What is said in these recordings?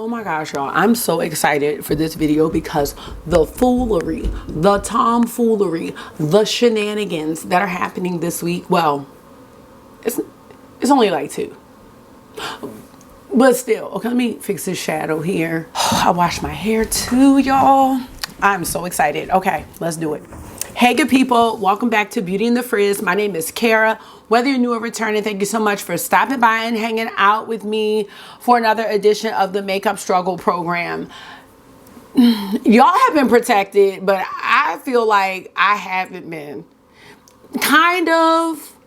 Oh my gosh, y'all, I'm so excited for this video because the foolery, the tomfoolery, the shenanigans that are happening this week, well, it's only like 2. But still, okay, let me fix this shadow here. I washed my hair too, y'all. I'm so excited. Okay, let's do it. Hey, good people. Welcome back to Beauty and the Frizz. My name is Cara. Whether you're new or returning, thank you so much for stopping by and hanging out with me for another edition of the Makeup Struggle program. Y'all have been protected, but I feel like I haven't been. Kind of.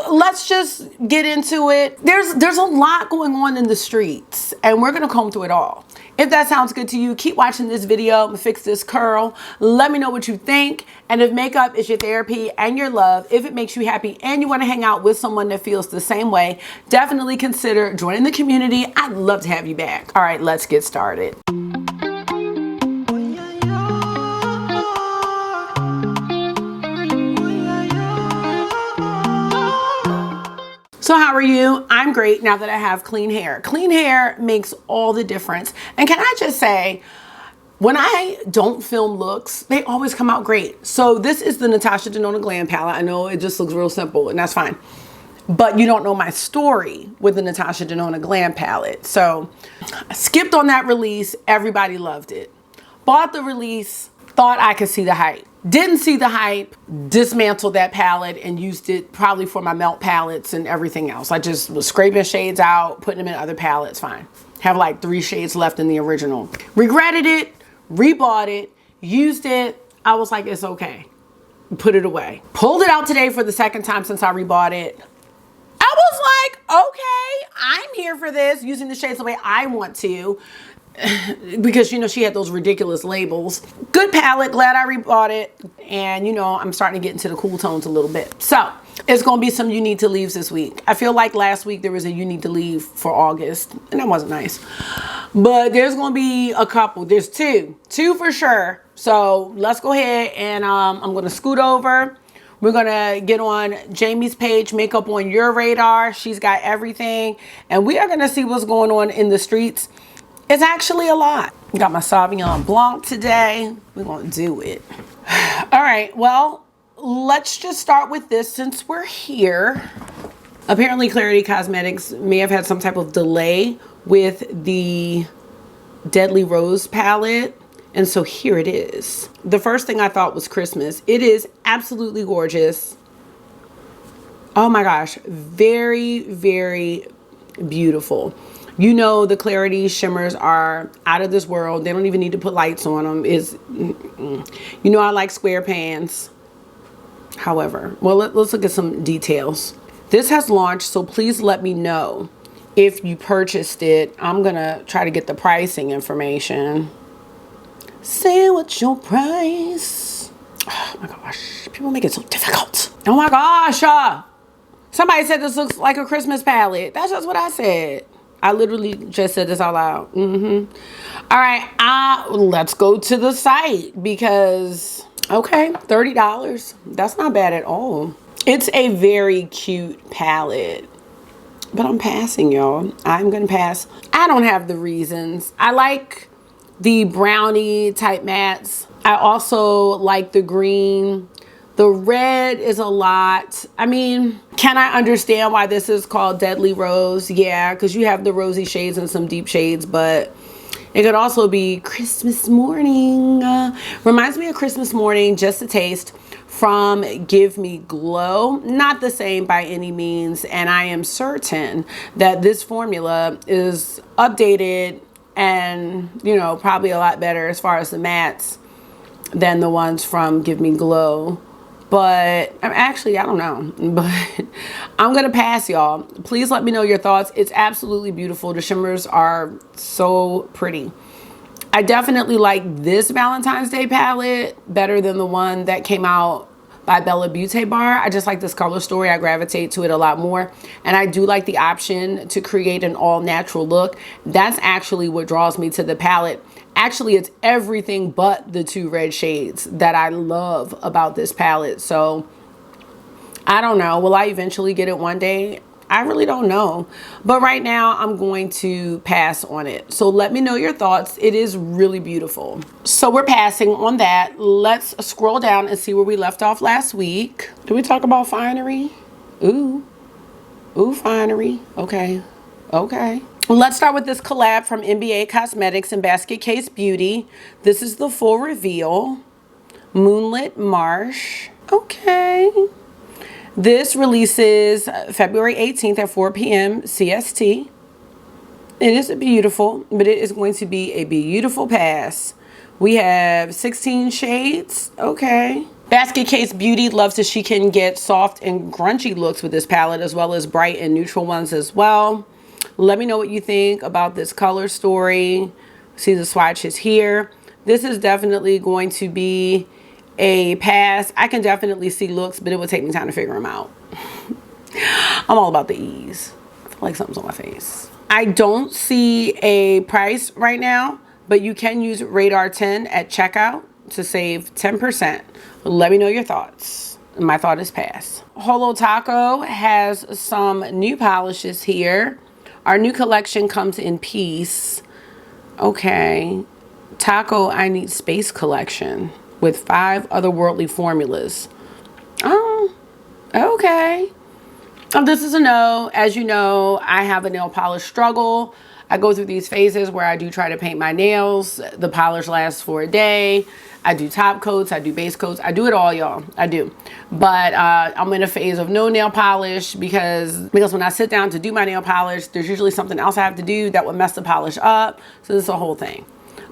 Let's just get into it. There's a lot going on in the streets, and we're gonna comb through it all. If that sounds good to you, keep watching this video. I'm gonna fix this curl. Let me know what you think. And if makeup is your therapy and your love, if it makes you happy and you wanna hang out with someone that feels the same way, definitely consider joining the community. I'd love to have you back. All right, let's get started. So how are you? I'm great now that I have clean hair. Clean hair makes all the difference. And can I just say, when I don't film looks, they always come out great. So this is the Natasha Denona Glam Palette. I know it just looks real simple, and that's fine. But you don't know my story with the Natasha Denona Glam Palette. So I skipped on that release. Everybody loved it. Bought the release, thought I could see the hype. Didn't see the hype, dismantled that palette and used it probably for my melt palettes and everything else. I just was scraping shades out, putting them in other palettes, fine. Have like 3 shades left in the original. Regretted it, rebought it, used it. I was like, it's okay. Put it away. Pulled it out today for the 2nd time since I rebought it. I was like, okay, I'm here for this, using the shades the way I want to. Because, you know, she had those ridiculous labels. Good palette, glad I rebought it. And, you know, I'm starting to get into the cool tones a little bit. So, it's going to be some you need to leaves this week. I feel like last week there was a you need to leave for August. And that wasn't nice. But there's going to be a couple. There's 2. 2 for sure. So, let's go ahead and I'm going to scoot over. We're going to get on Jamie's page, Makeup on Your Radar. She's got everything. And we are going to see what's going on in the streets. It's actually a lot. Got my Sauvignon Blanc today. We're gonna do it. All right, well, let's just start with this since we're here. Apparently Clarity Cosmetics may have had some type of delay with the Deadly Rose palette. And so here it is. The first thing I thought was Christmas. It is absolutely gorgeous. Oh my gosh, very, very beautiful. You know, the Clarity shimmers are out of this world. They don't even need to put lights on them. You know, I like square pans. However, well, let's look at some details. This has launched, so please let me know if you purchased it. I'm going to try to get the pricing information. Say what's your price? Oh my gosh, people make it so difficult. Oh my gosh. Somebody said this looks like a Christmas palette. That's just what I said. I literally just said this out loud. All right, let's go to the site because, okay, $30. That's not bad at all. It's a very cute palette, but I'm passing, y'all. I'm going to pass. I don't have the reasons. I like the brownie type mattes. I also like the green. The red is a lot. I mean, can I understand why this is called Deadly Rose? Yeah, because you have the rosy shades and some deep shades, but it could also be Christmas Morning. Reminds me of Christmas Morning, just a taste, from Give Me Glow. Not the same by any means, and I am certain that this formula is updated and, you know, probably a lot better as far as the mattes than the ones from Give Me Glow. But actually, I don't know, but I'm going to pass, y'all. Please let me know your thoughts. It's absolutely beautiful. The shimmers are so pretty. I definitely like this Valentine's Day palette better than the one that came out by BellaBeauteBar. I just like this color story. I gravitate to it a lot more. And I do like the option to create an all natural look. That's actually what draws me to the palette. Actually, it's everything but the 2 red shades that I love about this palette. So I don't know. Will I eventually get it one day? I really don't know. But right now I'm going to pass on it. So let me know your thoughts. It is really beautiful. So we're passing on that. Let's scroll down and see where we left off last week. Did we talk about finery? Ooh. Ooh, finery. Okay. Okay. Let's start with this collab from NBA Cosmetics and Basket Case Beauty. This is the full reveal. Moonlit Marsh. Okay. This releases February 18th at 4 p.m. CST. It is beautiful, but it is going to be a beautiful pass. We have 16 shades. Okay. Basket Case Beauty loves that she can get soft and grungy looks with this palette, as well as bright and neutral ones as well. Let me know what you think about this color story. See the swatches here. This is definitely going to be a pass. I can definitely see looks, but it would take me time to figure them out. I'm all about the ease. I feel like something's on my face. I don't see a price right now, but you can use Radar 10 at checkout to save 10%. Let me know your thoughts. My thought is pass. Holo Taco has some new polishes here. Our new collection comes in peace. Okay. Taco I Need Space collection with 5 otherworldly formulas. Oh, okay. This is a no. As you know, I have a nail polish struggle. I go through these phases where I do try to paint my nails. The polish lasts for a day. I do top coats, I do base coats, I do it all, y'all. I do. But I'm in a phase of no nail polish because when I sit down to do my nail polish, there's usually something else I have to do that would mess the polish up. So this is a whole thing.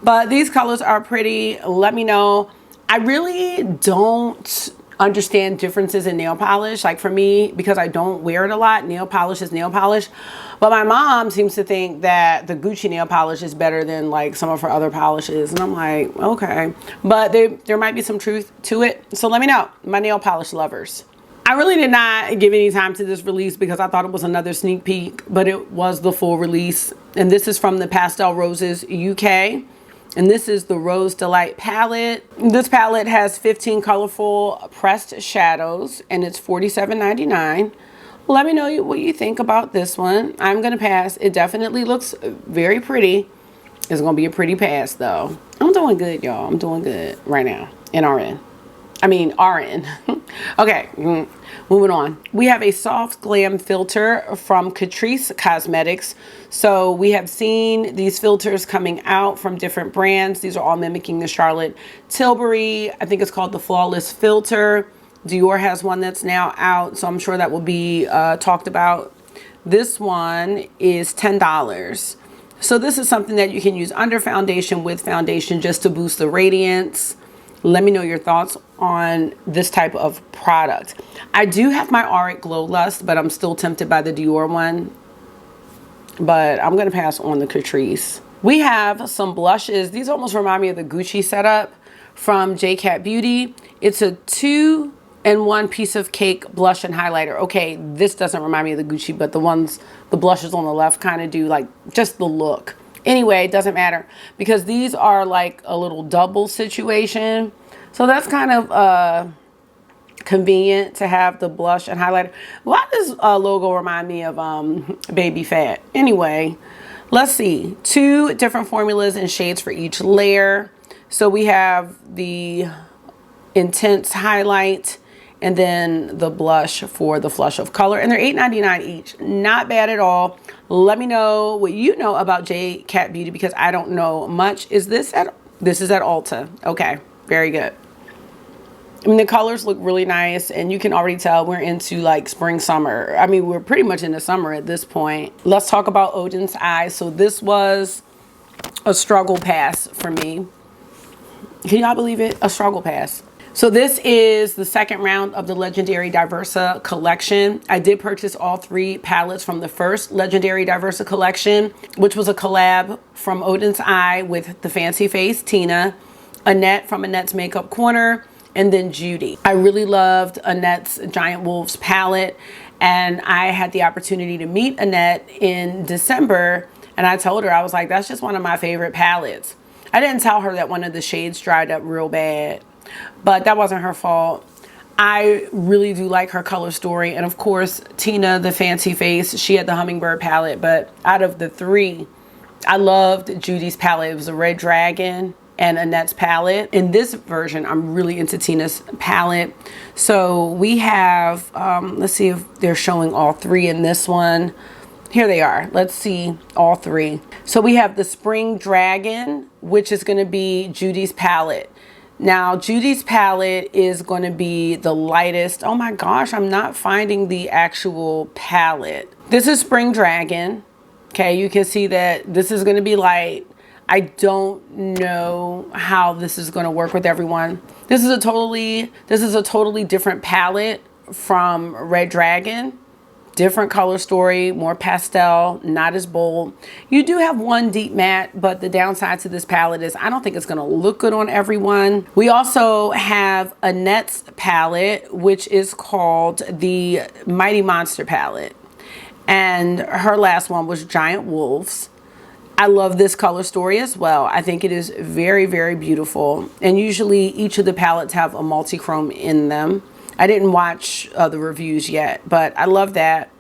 But these colors are pretty. Let me know. I really don't understand differences in nail polish. Like for me, because I don't wear it a lot, nail polish is nail polish. But my mom seems to think that the Gucci nail polish is better than like some of her other polishes. And I'm like, okay. But there might be some truth to it. So let me know, my nail polish lovers. I really did not give any time to this release because I thought it was another sneak peek, but it was the full release. And this is from the Pastel Roses UK. And this is the Rose Delight palette. This palette has 15 colorful pressed shadows and it's $47.99. Let me know what you think about this one. I'm gonna pass. It definitely looks very pretty. It's gonna be a pretty pass though. I'm doing good, y'all. I'm doing good right now in RN. I mean RN. Okay, moving on. We have a soft glam filter from Catrice Cosmetics. So we have seen these filters coming out from different brands. These are all mimicking the Charlotte Tilbury. I think it's called the Flawless Filter. Dior has one that's now out, so I'm sure that will be talked about. This one is $10. So this is something that you can use under foundation, with foundation, just to boost the radiance. Let me know your thoughts on this type of product. I do have my Auric Glow Lust, but I'm still tempted by the Dior one. But I'm going to pass on the Catrice. We have some blushes. These almost remind me of the Gucci setup from J-Cat Beauty. It's a 2-in-1 piece of cake blush and highlighter. Okay, this doesn't remind me of the Gucci, but the blushes on the left kind of do, like, just the look. Anyway, it doesn't matter because these are like a little double situation. So that's kind of convenient to have the blush and highlighter. Why does logo remind me of Baby Fat? Anyway, let's see. 2 different formulas and shades for each layer. So we have the intense highlight and then the blush for the flush of color, and they're $8.99 each. Not bad at all. Let me know what you know about J-Cat Beauty because I don't know much. This is at Ulta. Okay, very good. I mean, the colors look really nice, and you can already tell we're into like spring, summer. I mean, we're pretty much in the summer at this point. Let's talk about Odin's Eye. So this was a struggle pass for me. Can y'all believe it? A struggle pass. So this is the second round of the Legendary Diversa collection. I did purchase all 3 palettes from the first Legendary Diversa collection, which was a collab from Odin's Eye with the Fancy Face Tina, Annette from Annette's Makeup Corner, and then Judy. I really loved Annette's Giant Wolves palette, and I had the opportunity to meet Annette in December, and I told her, I was like, that's just one of my favorite palettes. I didn't tell her that one of the shades dried up real bad, but that wasn't her fault. I really do like her color story. And of course, Tina, the fancy face, she had the hummingbird palette. But out of the three, I loved Judy's palette. It was a Red Dragon and Annette's palette. In this version, I'm really into Tina's palette. So we have, let's see if they're showing all three in this one. Here they are. Let's see all three. So we have the Spring Dragon, which is going to be Judy's palette. Now, Judy's palette is going to be the lightest. Oh my gosh, I'm not finding the actual palette. This is Spring Dragon. Okay, you can see that this is going to be light. I don't know how this is going to work with everyone. This is a totally different palette from Red Dragon. Different color story, more pastel, not as bold. You do have one deep matte, but the downside to this palette is I don't think it's gonna look good on everyone. We also have Annette's palette, which is called the Mighty Monster palette. And her last one was Giant Wolves. I love this color story as well. I think it is very, very beautiful. And usually each of the palettes have a multi-chrome in them. I didn't watch the reviews yet, but I love that.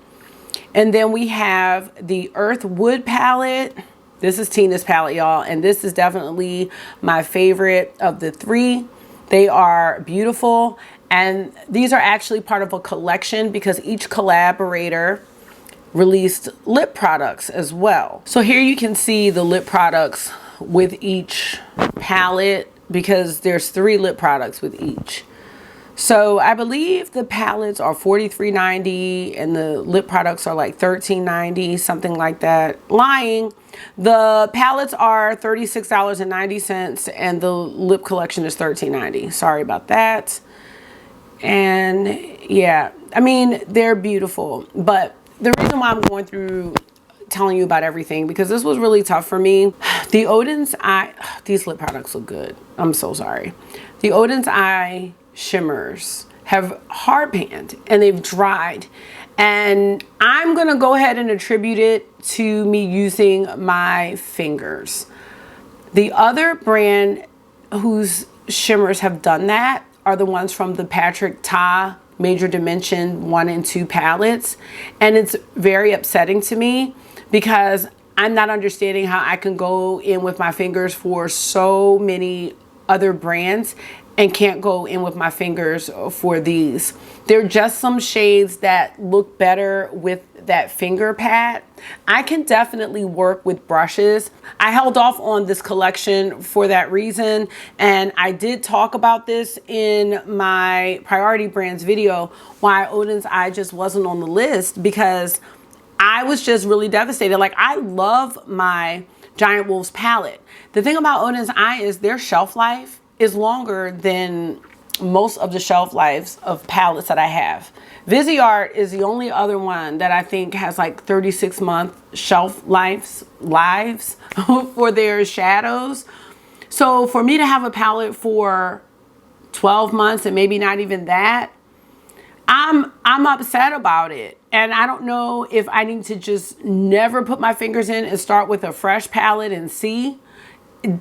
And then we have the Earth Wood palette. This is Tina's palette, y'all, and this is definitely my favorite of the three. They are beautiful, and these are actually part of a collection because each collaborator released lip products as well. So here you can see the lip products with each palette because there's 3 lip products with each. So I believe the palettes are $43.90 and the lip products are like $13.90, something like that. Lying. The palettes are $36.90 and the lip collection is $13.90. Sorry about that. And yeah, I mean, they're beautiful. But the reason why I'm going through telling you about everything, because this was really tough for me. The Odin's Eye, these lip products look good. I'm so sorry. The Odin's Eye shimmers have hard panned and they've dried, and I'm gonna go ahead and attribute it to me using my fingers. The other brand whose shimmers have done that are the ones from the Patrick Ta Major Dimension 1 and 2 palettes, and it's very upsetting to me because I'm not understanding how I can go in with my fingers for so many other brands and can't go in with my fingers for these. They're just some shades that look better with that finger pad. I can definitely work with brushes. I held off on this collection for that reason, and I did talk about this in my priority brands video, why Odin's Eye just wasn't on the list, because I was just really devastated. Like, I love my Giant Wolves palette. The thing about Odin's Eye is their shelf life is longer than most of the shelf lives of palettes that I have. Viseart is the only other one that I think has like 36-month shelf lives for their shadows. So for me to have a palette for 12 months and maybe not even that, I'm upset about it. And I don't know if I need to just never put my fingers in and start with a fresh palette and see.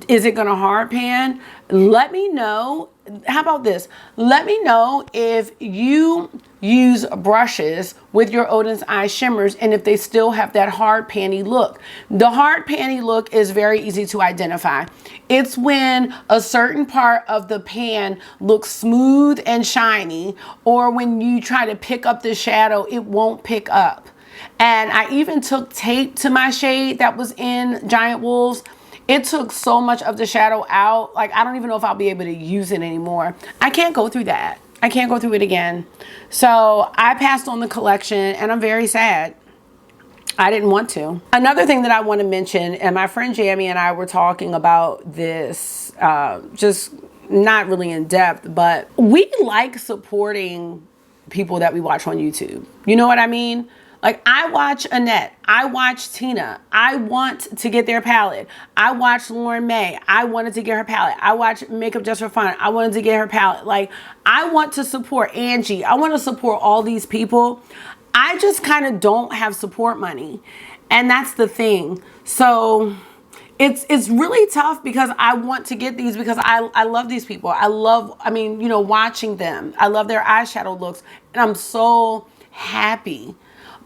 Is it gonna hard pan? Let me know. How about this? Let me know if you use brushes with your Odin's Eye shimmers and if they still have that hard panny look. The hard panny look is very easy to identify. It's when a certain part of the pan looks smooth and shiny, or when you try to pick up the shadow, it won't pick up. And I even took tape to my shade that was in Giant Wolves. It took so much of the shadow out. Like, I don't even know if I'll be able to use it anymore. I can't go through that. I can't go through it again. So I passed on the collection and I'm very sad. I didn't want to. Another thing that I want to mention, and my friend Jamie and I were talking about this, just not really in depth, but we like supporting people that we watch on YouTube. You know what I mean? Like, I watch Annette, I watch Tina, I want to get their palette. I watch Lauren May, I wanted to get her palette. I watch Makeup Just for Fun, I wanted to get her palette. Like, I want to support Angie, I want to support all these people. I just kind of don't have support money, and that's the thing. So It's really tough because I want to get these because I love these people. I mean, you know, watching them. I love their eyeshadow looks, and I'm so happy.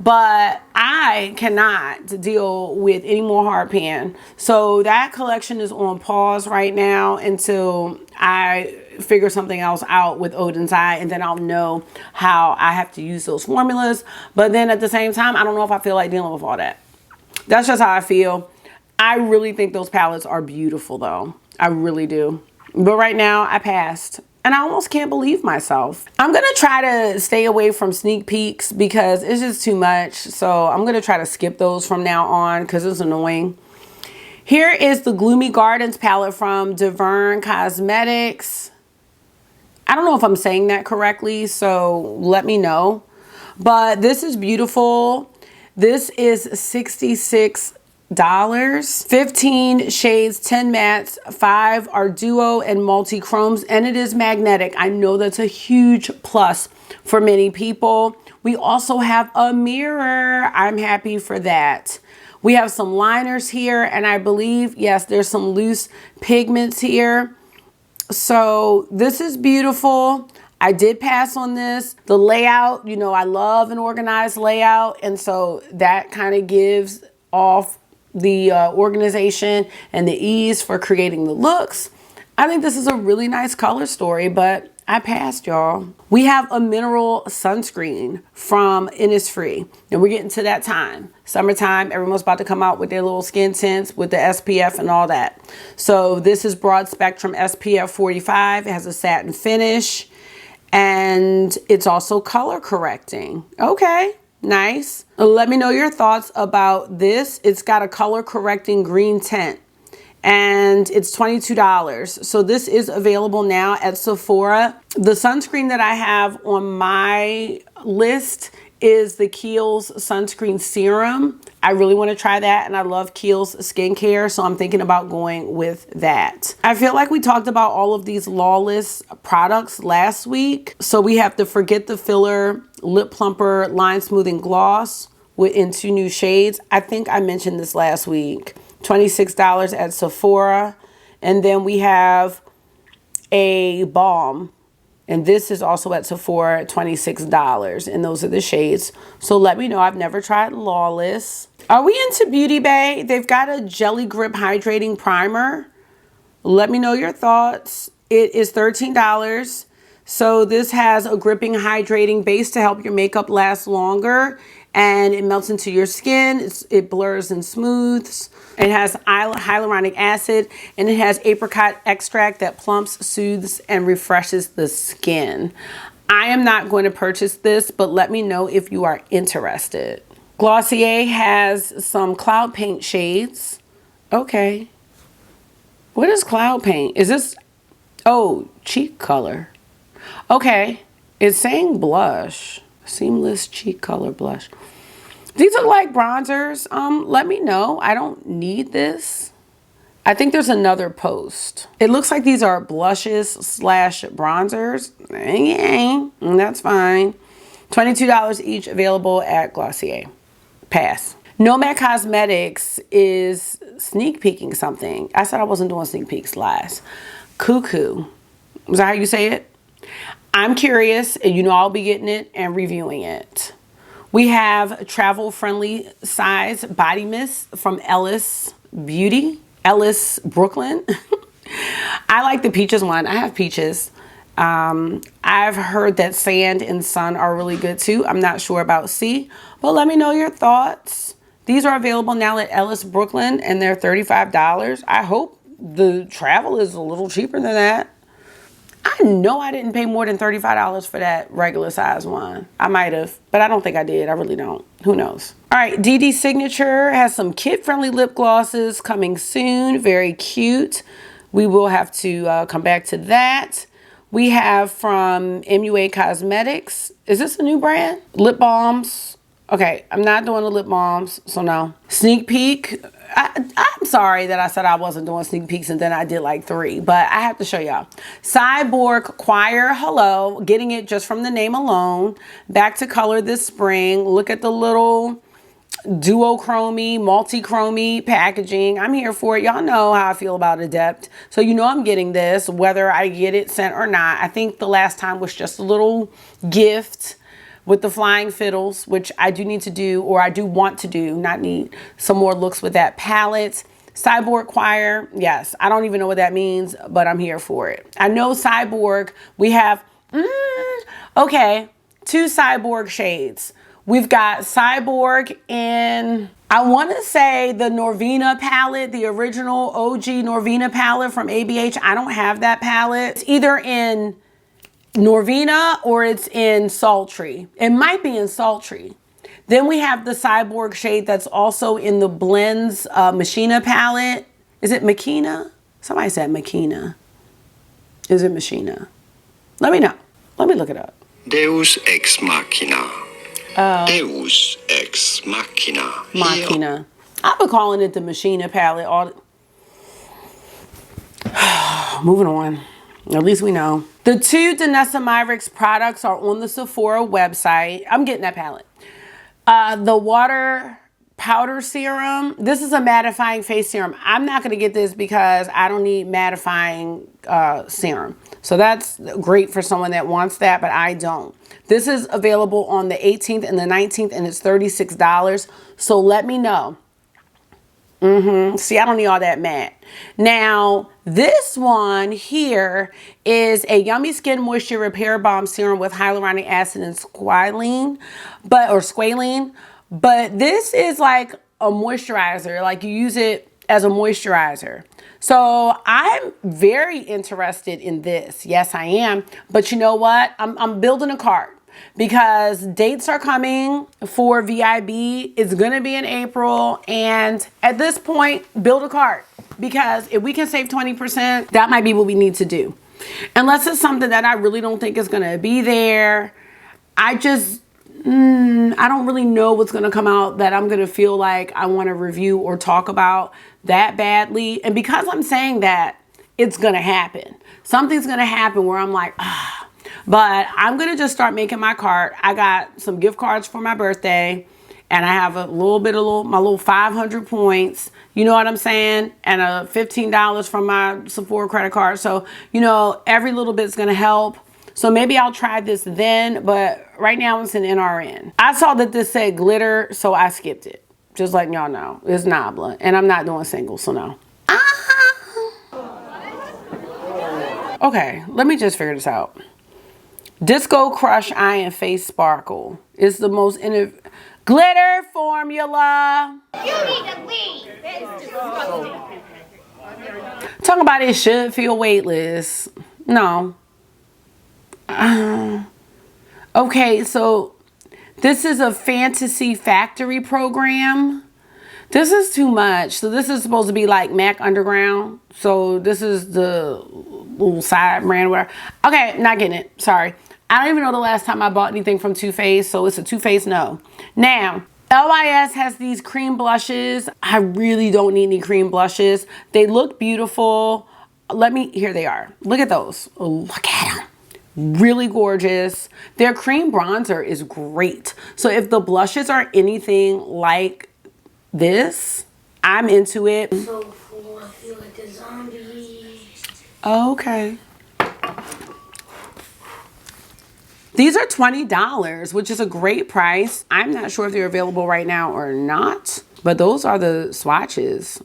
But I cannot deal with any more hard pan. So that collection is on pause right now until I figure something else out with Odin's Eye, and then I'll know how I have to use those formulas. But then at the same time, I don't know if I feel like dealing with all that. That's just how I feel. I really think those palettes are beautiful though. I really do. But right now I passed. And I almost can't believe myself. I'm going to try to stay away from sneak peeks because it's just too much. So I'm going to try to skip those from now on because it's annoying. Here is the Gloomy Gardens palette from Deverne Cosmetics. I don't know if I'm saying that correctly, so let me know. But this is beautiful. This is $66. 15 shades, 10 mattes, 5 are duo and multi chromes, and it is magnetic. I know that's a huge plus for many people. We also have a mirror. I'm happy for that. We have some liners here, and I believe, yes, there's some loose pigments here. So this is beautiful. I did pass on this. The layout, you know, I love an organized layout, and so that kind of gives off the organization and the ease for creating the looks. I think this is a really nice color story, but I passed, y'all. We have a mineral sunscreen from Innisfree, and we're getting to that time. Summertime, everyone's about to come out with their little skin tints with the SPF and all that. So this is broad spectrum SPF 45. It has a satin finish, and it's also color correcting. Okay. Nice. Let me know your thoughts about this. It's got a color correcting green tint and it's $22. So this is available now at Sephora. The sunscreen that I have on my list is the Kiehl's sunscreen serum. I really want to try that, and I love Kiehl's skincare, so I'm thinking about going with that. I feel like we talked about all of these Lawless products last week. So we have the Forget the Filler Lip Plumper Line Smoothing Gloss in 2 new shades. I think I mentioned this last week. $26 at Sephora. And then we have a balm, and this is also at Sephora, $26, and those are the shades. So let me know. I've never tried Lawless. Are we into Beauty Bay? They've got a Jelly Grip Hydrating Primer. Let me know your thoughts. It is $13. So this has a gripping, hydrating base to help your makeup last longer, and it melts into your skin. It blurs and smooths. It has hyaluronic acid, and it has apricot extract that plumps, soothes, and refreshes the skin. I am not going to purchase this, but let me know if you are interested. Glossier has some Cloud Paint shades. Okay. What is Cloud Paint? Is this, oh, cheek color. Okay. It's saying blush. Seamless cheek color blush. These look like bronzers. Let me know. I don't need this. I think there's another post. It looks like these are blushes slash bronzers. That's fine. $22 each, available at Glossier. Pass. Nomad Cosmetics is sneak peeking something. I said I wasn't doing sneak peeks last. Cuckoo. Is that how you say it? I'm curious, and you know I'll be getting it and reviewing it. We have travel-friendly size body mist from Ellis Beauty. Ellis Brooklyn. I like the peaches one. I have peaches. I've heard that sand and sun are really good too. I'm not sure about sea, but let me know your thoughts. These are available now at Ellis Brooklyn, and they're $35. I hope the travel is a little cheaper than that. I know I didn't pay more than $35 for that regular size one. I might have, but I don't think I did. I really don't. Who knows? All right, DD Signature has some kid-friendly lip glosses coming soon. Very cute. We will have to come back to that. We have from MUA Cosmetics. Is this a new brand? Lip balms. Okay, I'm not doing the lip balms, so no. Sneak peek. I'm sorry that I said I wasn't doing sneak peeks and then I did like 3, but I have to show y'all. Cyborg Choir Hello, getting it just from the name alone. Back to color this spring. Look at the little duochromy, multi-chromy packaging. I'm here for it. Y'all know how I feel about Adept. So you know I'm getting this, whether I get it sent or not. I think the last time was just a little gift with the flying fiddles, which I do need to do, or I do want to do, not need, some more looks with that palette. Cyborg Choir, yes, I don't even know what that means, but I'm here for it. I know Cyborg, we have, okay, 2 Cyborg shades. We've got Cyborg in, I want to say the Norvina palette, the original OG Norvina palette from ABH. I don't have that palette. It's either in Norvina or it's in Sultry. It might be in Sultry. Then we have the Cyborg shade that's also in the Blends Machina palette. Is it Machina? Somebody said Machina. Is it Machina? Let me know. Let me look it up. Deus ex machina. Deus ex machina. Machina. I've been calling it the Machina palette. Moving on. At least we know. The 2 Danessa Myricks products are on the Sephora website. I'm getting that palette. The water powder serum. This is a mattifying face serum. I'm not going to get this because I don't need mattifying serum. So that's great for someone that wants that, but I don't. This is available on the 18th and the 19th, and it's $36. So let me know. See, I don't need all that matte. Now, this one here is a Yummy Skin Moisture Repair Balm Serum with hyaluronic acid and squalene, but this is like a moisturizer. Like you use it as a moisturizer. So I'm very interested in this. Yes, I am. But you know what? I'm building a cart. Because dates are coming for VIB. It's going to be in April. And at this point, build a cart. Because if we can save 20%, that might be what we need to do. Unless it's something that I really don't think is going to be there. I don't really know what's going to come out that I'm going to feel like I want to review or talk about that badly. And because I'm saying that, it's going to happen. Something's going to happen where I'm like, ah. But I'm going to just start making my cart. I got some gift cards for my birthday. And I have a little bit of my little 500 points. You know what I'm saying? And a $15 from my Sephora credit card. So, you know, every little bit's going to help. So maybe I'll try this then. But right now it's an NRN. I saw that this said glitter, so I skipped it. Just letting y'all know. It's Nabla. And I'm not doing singles, so no. Okay, let me just figure this out. Disco Crush Eye and Face Sparkle is the most glitter formula. You need to leave. Talking about it should feel weightless. No. Okay, so this is a Fantasy Factory program. This is too much. So this is supposed to be like MAC Underground. So this is the little side brand, whatever. Okay, not getting it. Sorry. I don't even know the last time I bought anything from Too Faced, so it's a Too Faced no. Now, LYS has these cream blushes. I really don't need any cream blushes. They look beautiful. Here they are. Look at those. Oh, look at them. Really gorgeous. Their cream bronzer is great. So if the blushes are anything like this, I'm into it. So full, I feel like a zombie. Okay. These are $20, which is a great price. I'm not sure if they're available right now or not, but those are the swatches.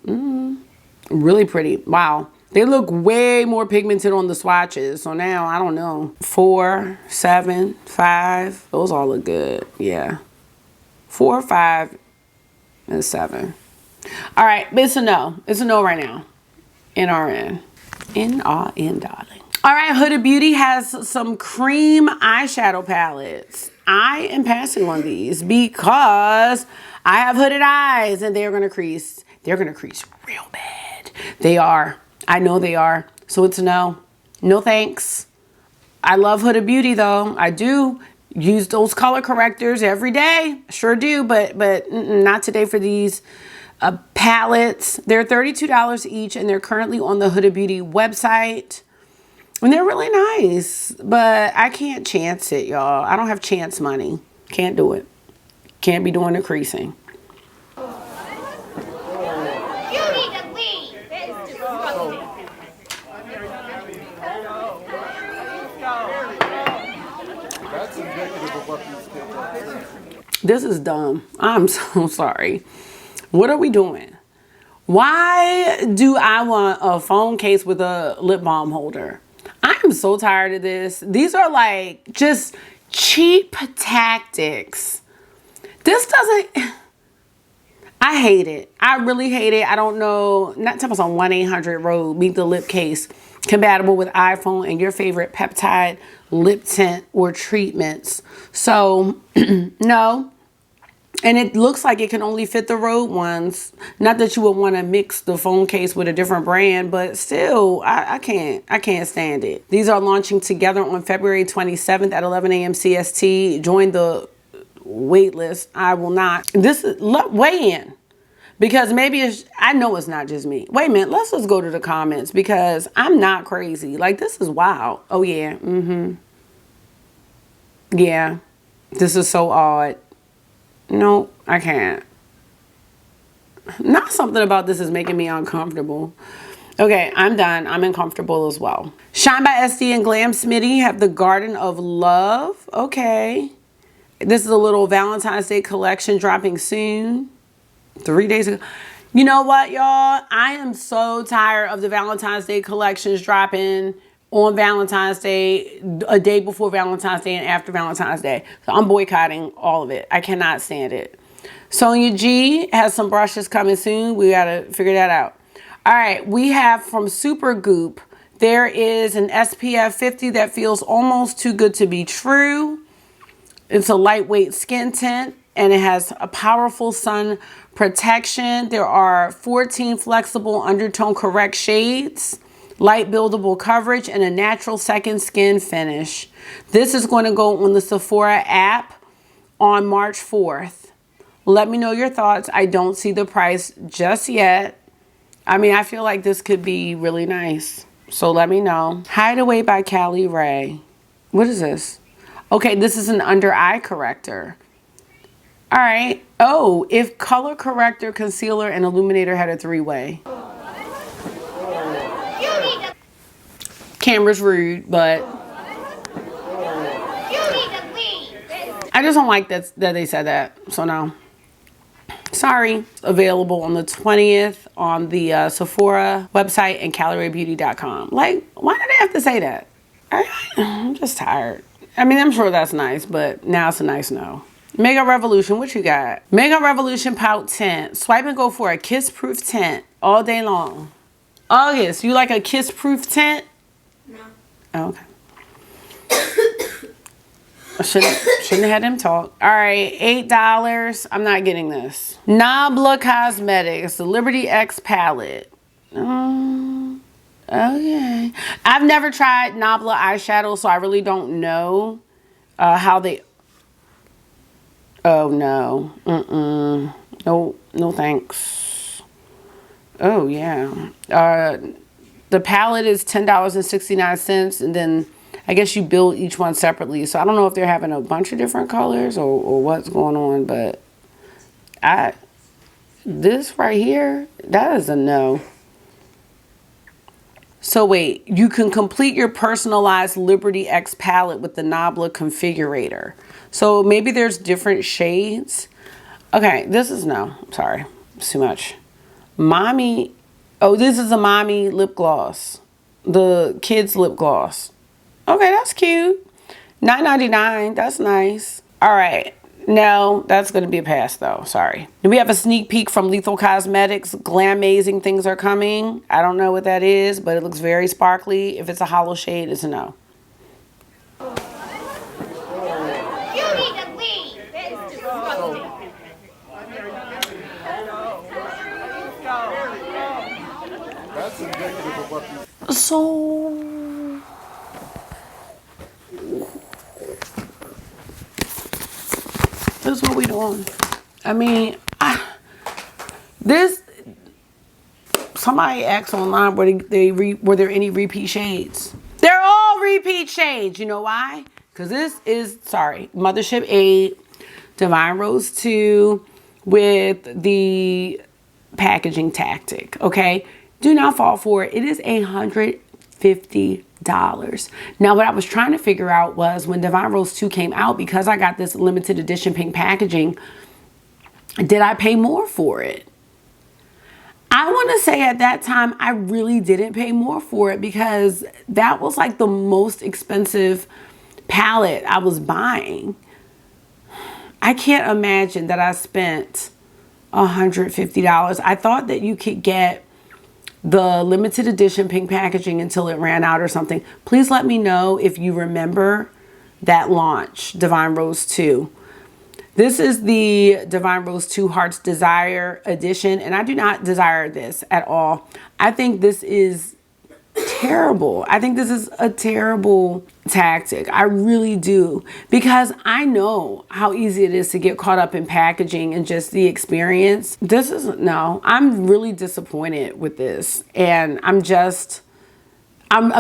Really pretty. Wow. They look way more pigmented on the swatches. So now, I don't know. 4, 7, 5. Those all look good. Yeah. 4, 5, and 7. All right. But it's a no. It's a no right now. NRN. NRN, darling. All right, Huda Beauty has some cream eyeshadow palettes. I am passing on these because I have hooded eyes and they're going to crease. They're going to crease real bad. They are. I know they are. So it's a no. No thanks. I love Huda Beauty though. I do use those color correctors every day. Sure do, but not today for these palettes. They're $32 each and they're currently on the Huda Beauty website. And they're really nice, but I can't chance it, y'all. I don't have chance money. Can't do it. Can't be doing the creasing. This is dumb. I'm so sorry. What are we doing? Why do I want a phone case with a lip balm holder? I am so tired of this. These are like just cheap tactics. This doesn't... I hate it. I really hate it. I don't know. Not talking about 1-800-ROAD, meet the lip case. Compatible with iPhone and your favorite peptide lip tint or treatments. So, no. And it looks like it can only fit the Rode ones. Not that you would want to mix the phone case with a different brand, but still, I can't stand it. These are launching together on February 27th at 11 a.m. CST. Join the wait list. I will not. This is, weigh in. Because maybe it's, I know it's not just me. Wait a minute, let's just go to the comments because I'm not crazy. Like, this is wild. Oh, yeah. Yeah. This is so odd. No, I can't. Not something about this is making me uncomfortable. Okay, I'm done. I'm uncomfortable as well. Shine by SD and Glam Smitty have the Garden of Love. Okay. This is a little Valentine's Day collection dropping soon. 3 days ago. You know what, y'all? I am so tired of the Valentine's Day collections dropping on Valentine's Day, a day before Valentine's Day and after Valentine's Day. So I'm boycotting all of it. I cannot stand it. Sonia G has some brushes coming soon. We got to figure that out. All right. We have from Supergoop. There is an SPF 50 that feels almost too good to be true. It's a lightweight skin tint and it has a powerful sun protection. There are 14 flexible undertone correct shades, light buildable coverage, and a natural second skin finish. This is going to go on the Sephora app on March 4th. Let me know your thoughts. I don't see the price just yet. I mean, I feel like this could be really nice. So let me know. Hideaway by Callie Ray. What is this? Okay, this is an under eye corrector. All right. Oh, if color corrector, concealer, and illuminator had a three-way. Camera's rude, but I just don't like that they said that. So no. Sorry. Available on the 20th on the Sephora website and CalorieBeauty.com. Like, why did they have to say that? I'm just tired. I mean, I'm sure that's nice, but now it's a nice no. Mega Revolution, what you got? Mega Revolution Pout Tint. Swipe and go for a kiss-proof tint all day long. August, you like a kiss-proof tint? No. Oh, okay. I shouldn't have had him talk. All right, $8. I'm not getting this. Nabla Cosmetics, the Liberty X palette. Okay. I've never tried Nabla eyeshadow, so I really don't know how they... Oh, no. No thanks. Oh, yeah. The palette is $10.69, and then I guess you build each one separately. So I don't know if they're having a bunch of different colors or what's going on, but this right here, that is a no. So wait, you can complete your personalized Liberty X palette with the Nabla configurator. So maybe there's different shades. Okay, this is no. Sorry, it's too much. Mommy, oh, this is a mommy lip gloss. The kids lip gloss. Okay, that's cute. $9.99, that's nice. All right, no, that's gonna be a pass though, sorry. We have a sneak peek from Lethal Cosmetics. Glamazing things are coming. I don't know what that is, but it looks very sparkly. If it's a hollow shade, it's a no. So this is what we doing. I mean, somebody asked online were there any repeat shades? They're all repeat shades. You know why? Because this is, sorry, Mothership 8, Divine Rose 2 with the packaging tactic. Okay, do not fall for it. It is $150. Now, what I was trying to figure out was when Divine Rose 2 came out, because I got this limited edition pink packaging, did I pay more for it? I want to say at that time, I really didn't pay more for it because that was like the most expensive palette I was buying. I can't imagine that I spent $150. I thought that you could get the limited edition pink packaging until it ran out or something. Please let me know if you remember that launch, Divine Rose 2. This is the Divine Rose 2 Heart's Desire edition, and I do not desire this at all. I think this is terrible. I think this is a terrible tactic. I really do, because I know how easy it is to get caught up in packaging and just the experience. This isn't, no, I'm really disappointed with this, and I'm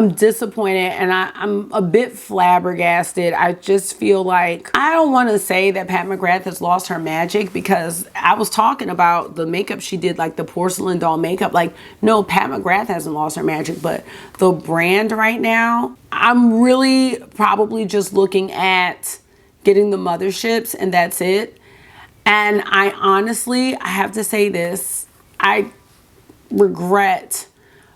disappointed, and I'm a bit flabbergasted. I just feel like, I don't want to say that Pat McGrath has lost her magic, because I was talking about the makeup she did, like the porcelain doll makeup. Like, no, Pat McGrath hasn't lost her magic, but the brand right now, I'm really probably just looking at getting the motherships, and that's it. And I honestly, I have to say this, I regret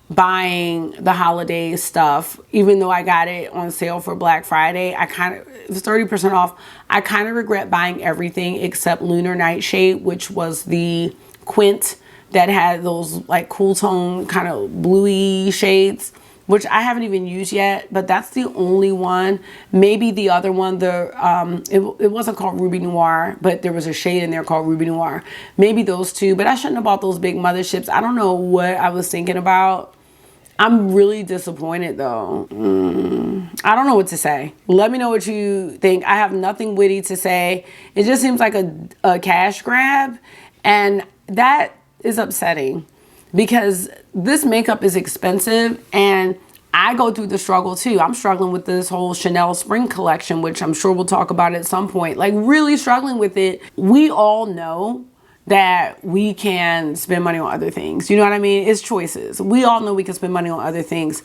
buying the holiday stuff, even though I got it on sale for Black Friday. It was 30% off. I kind of regret buying everything except Lunar Nightshade, which was the Quint that had those like cool tone kind of bluey shades, which I haven't even used yet, but that's the only one. Maybe the other one, it wasn't called Ruby Noir, but there was a shade in there called Ruby Noir. Maybe those two, but I shouldn't have bought those big motherships. I don't know what I was thinking about. I'm really disappointed though. I don't know what to say. Let me know what you think. I have nothing witty to say. It just seems like a cash grab, and that is upsetting because this makeup is expensive, and I go through the struggle too. I'm struggling with this whole Chanel spring collection, which I'm sure we'll talk about at some point. Like, really struggling with it. We all know that we can spend money on other things. You know what I mean? It's choices. We all know we can spend money on other things.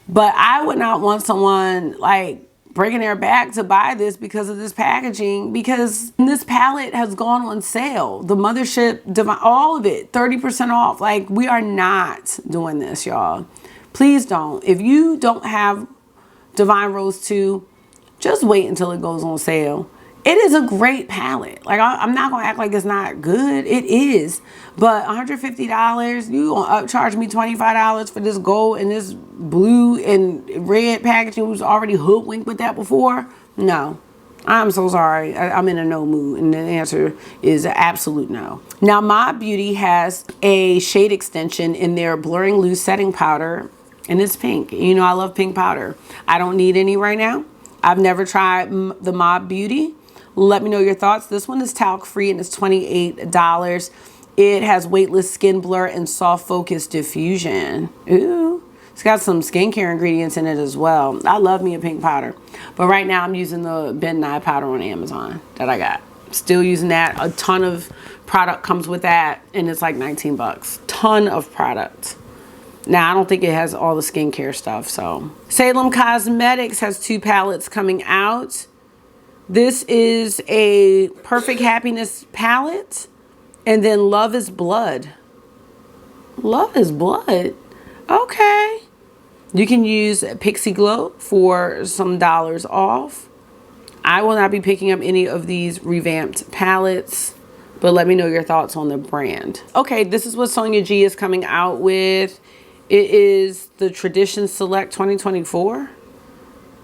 But I would not want someone like breaking their back to buy this because of this packaging, because this palette has gone on sale. The mothership, all of it, 30% off. Like, we are not doing this, y'all. Please don't. If you don't have Divine Rose 2, just wait until it goes on sale. It is a great palette. Like, I'm not going to act like it's not good. It is. But $150, you going to upcharge me $25 for this gold and this blue and red packaging who's already hoodwinked with that before? No. I'm so sorry. I'm in a no mood. And the answer is an absolute no. Now, Mob Beauty has a shade extension in their Blurring Loose setting powder. And it's pink. You know, I love pink powder. I don't need any right now. I've never tried the Mob Beauty. Let me know your thoughts. This one is talc free and it's $28. It has weightless skin blur and soft focus diffusion. Ooh, it's got some skincare ingredients in it as well. I love me a pink powder. But right now I'm using the Ben Nye powder on Amazon that I got. Still using that. A ton of product comes with that and it's like 19 bucks. Ton of product. Now, I don't think it has all the skincare stuff, so. Salem Cosmetics has 2 palettes coming out. This is a Perfect Happiness palette, and then Love is Blood. Love is Blood. Okay. You can use Pixie Glow for some dollars off. I will not be picking up any of these revamped palettes, but let me know your thoughts on the brand. Okay, this is what Sonia G is coming out with. It is the Tradition Select 2024.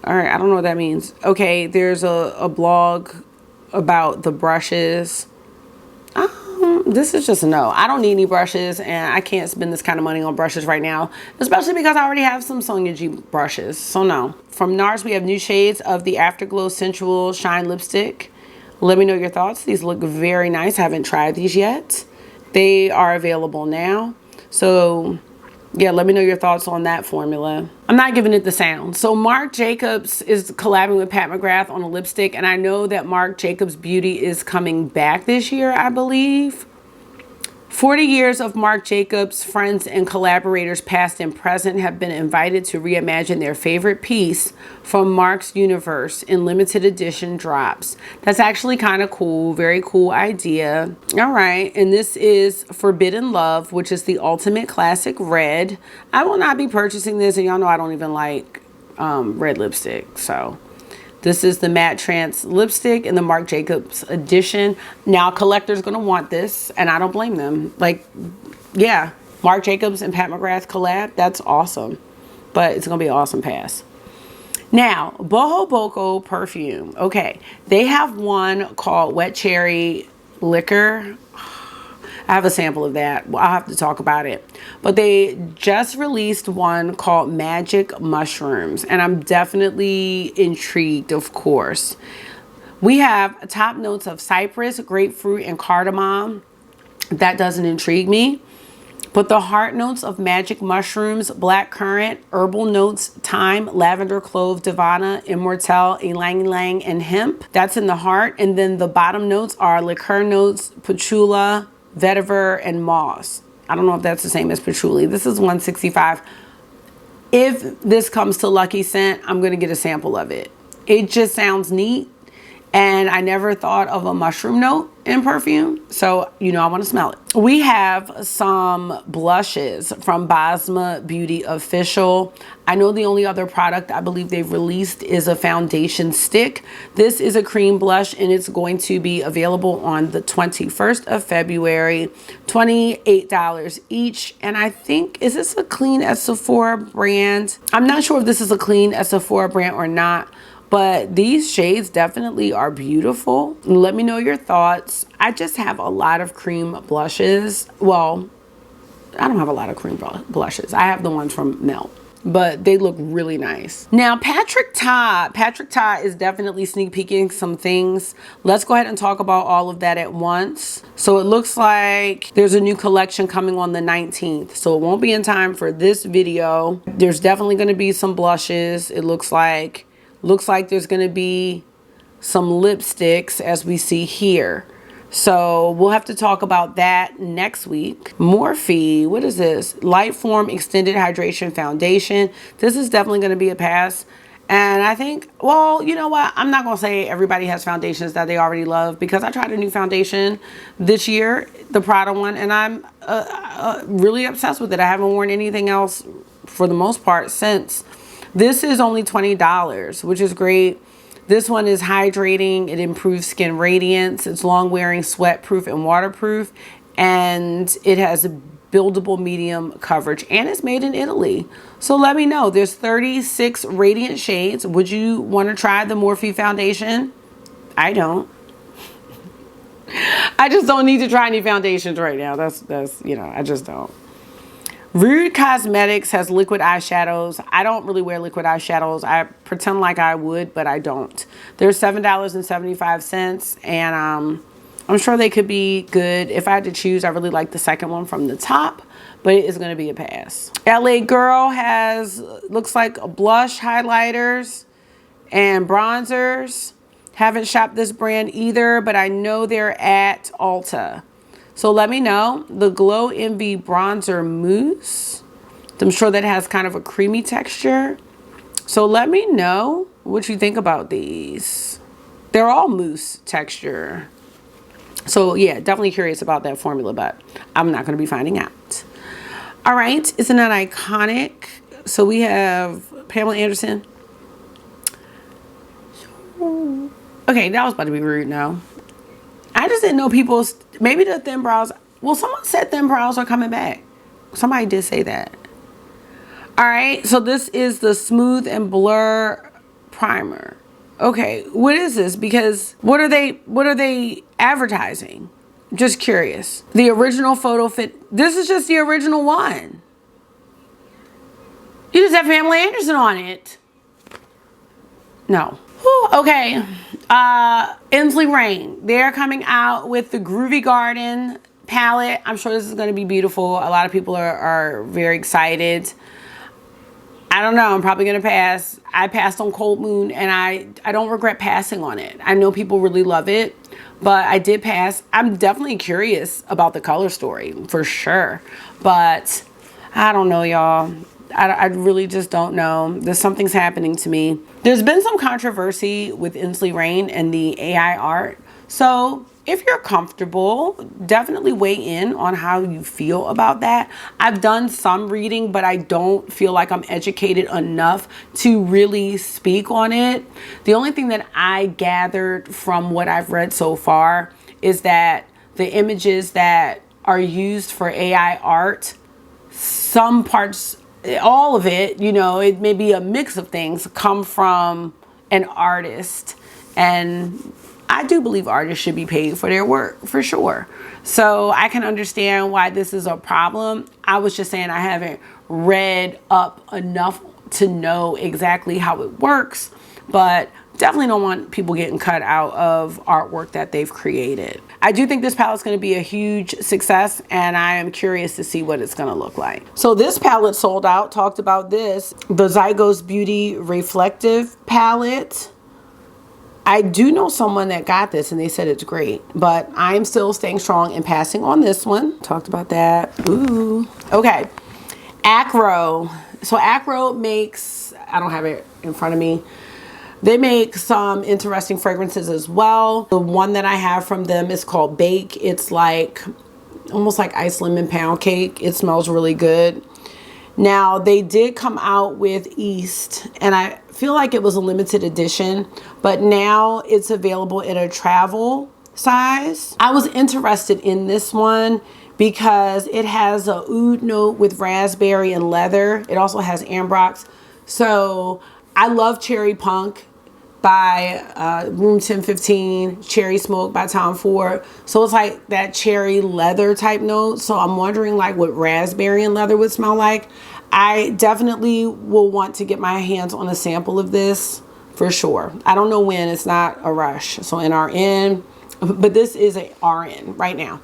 All right, I don't know what that means. Okay, there's a blog about the brushes. This is just a no. I don't need any brushes, and I can't spend this kind of money on brushes right now, especially because I already have some Sonia G brushes, so no. From Nars, we have new shades of the Afterglow Sensual Shine Lipstick. Let me know your thoughts. These look very nice. I haven't tried these yet. They are available now, so yeah, let me know your thoughts on that formula. I'm not giving it the sound. So Marc Jacobs is collabing with Pat McGrath on a lipstick, and I know that Marc Jacobs Beauty is coming back this year, I believe, 40 years of Marc Jacobs, friends and collaborators past and present have been invited to reimagine their favorite piece from Marc's universe in limited edition drops. That's actually kind of cool. Very cool idea. All right. And this is Forbidden Love, which is the ultimate classic red. I will not be purchasing this, and y'all know I don't even like red lipstick. So this is the matte trance lipstick in the Marc Jacobs edition. Now, a collector's going to want this, and I don't blame them. Like, yeah, Marc Jacobs and Pat McGrath collab, that's awesome. But it's going to be an awesome pass. Now, Boho Boko perfume. Okay, they have one called Wet Cherry Liquor. I have a sample of that. I'll have to talk about it. But they just released one called Magic Mushrooms, and I'm definitely intrigued, of course. We have top notes of cypress, grapefruit, and cardamom. That doesn't intrigue me. But the heart notes of Magic Mushrooms, black currant, herbal notes, thyme, lavender, clove, divana, immortelle, ylang ylang, and hemp. That's in the heart. And then the bottom notes are liqueur notes, patchouli, vetiver, and moss. I don't know if that's the same as patchouli. This is $165. If this comes to Lucky Scent, I'm going to get a sample of it. It just sounds neat. And I never thought of a mushroom note in perfume. So, you know, I want to smell it. We have some blushes from Basma Beauty Official. I know the only other product I believe they've released is a foundation stick. This is a cream blush, and it's going to be available on the 21st of February. $28 each. And I think, is this a Clean as Sephora brand? I'm not sure if this is a Clean as Sephora brand or not. But these shades definitely are beautiful. Let me know your thoughts. I just have a lot of cream blushes. Well, I don't have a lot of cream blushes. I have the ones from Melt, but they look really nice. Now, Patrick Ta is definitely sneak peeking some things. Let's go ahead and talk about all of that at once. So it looks like there's a new collection coming on the 19th. So it won't be in time for this video. There's definitely going to be some blushes. It looks like there's going to be some lipsticks, as we see here. So we'll have to talk about that next week. Morphe, what is this? Lightform Extended Hydration Foundation. This is definitely going to be a pass. And I think, well, you know what? I'm not going to say everybody has foundations that they already love, because I tried a new foundation this year, the Prada one, and I'm really obsessed with it. I haven't worn anything else for the most part since. This is only $20, which is great. This one is hydrating. It improves skin radiance. It's long wearing, sweat proof, and waterproof. And it has a buildable medium coverage, and it's made in Italy. So let me know. There's 36 radiant shades. Would you want to try the Morphe foundation? I don't. I just don't need to try any foundations right now. That's you know, I just don't. Rude Cosmetics has liquid eyeshadows. I don't really wear liquid eyeshadows. I pretend like I would, but I don't. They're $7.75, and I'm sure they could be good. If I had to choose, I really like the second one from the top, but it is going to be a pass. LA Girl has, looks like blush, highlighters, and bronzers. Haven't shopped this brand either, but I know they're at Ulta. So let me know. The Glow Envy Bronzer Mousse. I'm sure that has kind of a creamy texture. So let me know what you think about these. They're all mousse texture. So yeah, definitely curious about that formula, but I'm not going to be finding out. All right, isn't that iconic? So we have Pamela Anderson. Okay, that was about to be rude now. I just didn't know people, maybe the thin brows. Well, someone said thin brows are coming back. Somebody did say that. All right, so this is the Smooth and Blur Primer. Okay, what is this? Because what are they advertising? Just curious. The original photo fit. This is just the original one. You just have Pamela Anderson on it. No. Whew, okay. Ensley Rain. They're coming out with the Groovy Garden palette. I'm sure this is going to be beautiful. A lot of people are very excited. I don't know. I'm probably going to pass. I passed on Cold Moon, and I don't regret passing on it. I know people really love it. but I did pass. I'm definitely curious about the color story for sure, but I don't know, y'all. I really just don't know. There's something's happening to me. There's been some controversy with Ensley Rain and the AI art. So if you're comfortable, definitely weigh in on how you feel about that. I've done some reading, but I don't feel like I'm educated enough to really speak on it. The only thing that I gathered from what I've read so far is that the images that are used for AI art, some parts, all of it, you know, it may be a mix of things, come from an artist. And I do believe artists should be paid for their work, for sure. So I can understand why this is a problem. I was just saying I haven't read up enough to know exactly how it works, but definitely don't want people getting cut out of artwork that they've created. I do think this palette's going to be a huge success, and I am curious to see what it's going to look like. So this palette sold out. Talked about this. The Zygos Beauty Reflective palette. I do know someone that got this and they said it's great, but I am still staying strong and passing on this one. Talked about that. Ooh. Okay. Acro. So Acro makes, I don't have it in front of me. They make some interesting fragrances as well. The one that I have from them is called Bake. It's like almost like iced lemon pound cake. It smells really good. Now they did come out with East, and I feel like it was a limited edition, but now it's available in a travel size. I was interested in this one because it has a oud note with raspberry and leather. It also has ambrox. So I love Cherry Punk by Room 1015, Cherry Smoke by Tom Ford. So it's like that cherry leather type note. So I'm wondering like what raspberry and leather would smell like. I definitely will want to get my hands on a sample of this for sure. I don't know when, it's not a rush. So NRN, but this is a RN right now.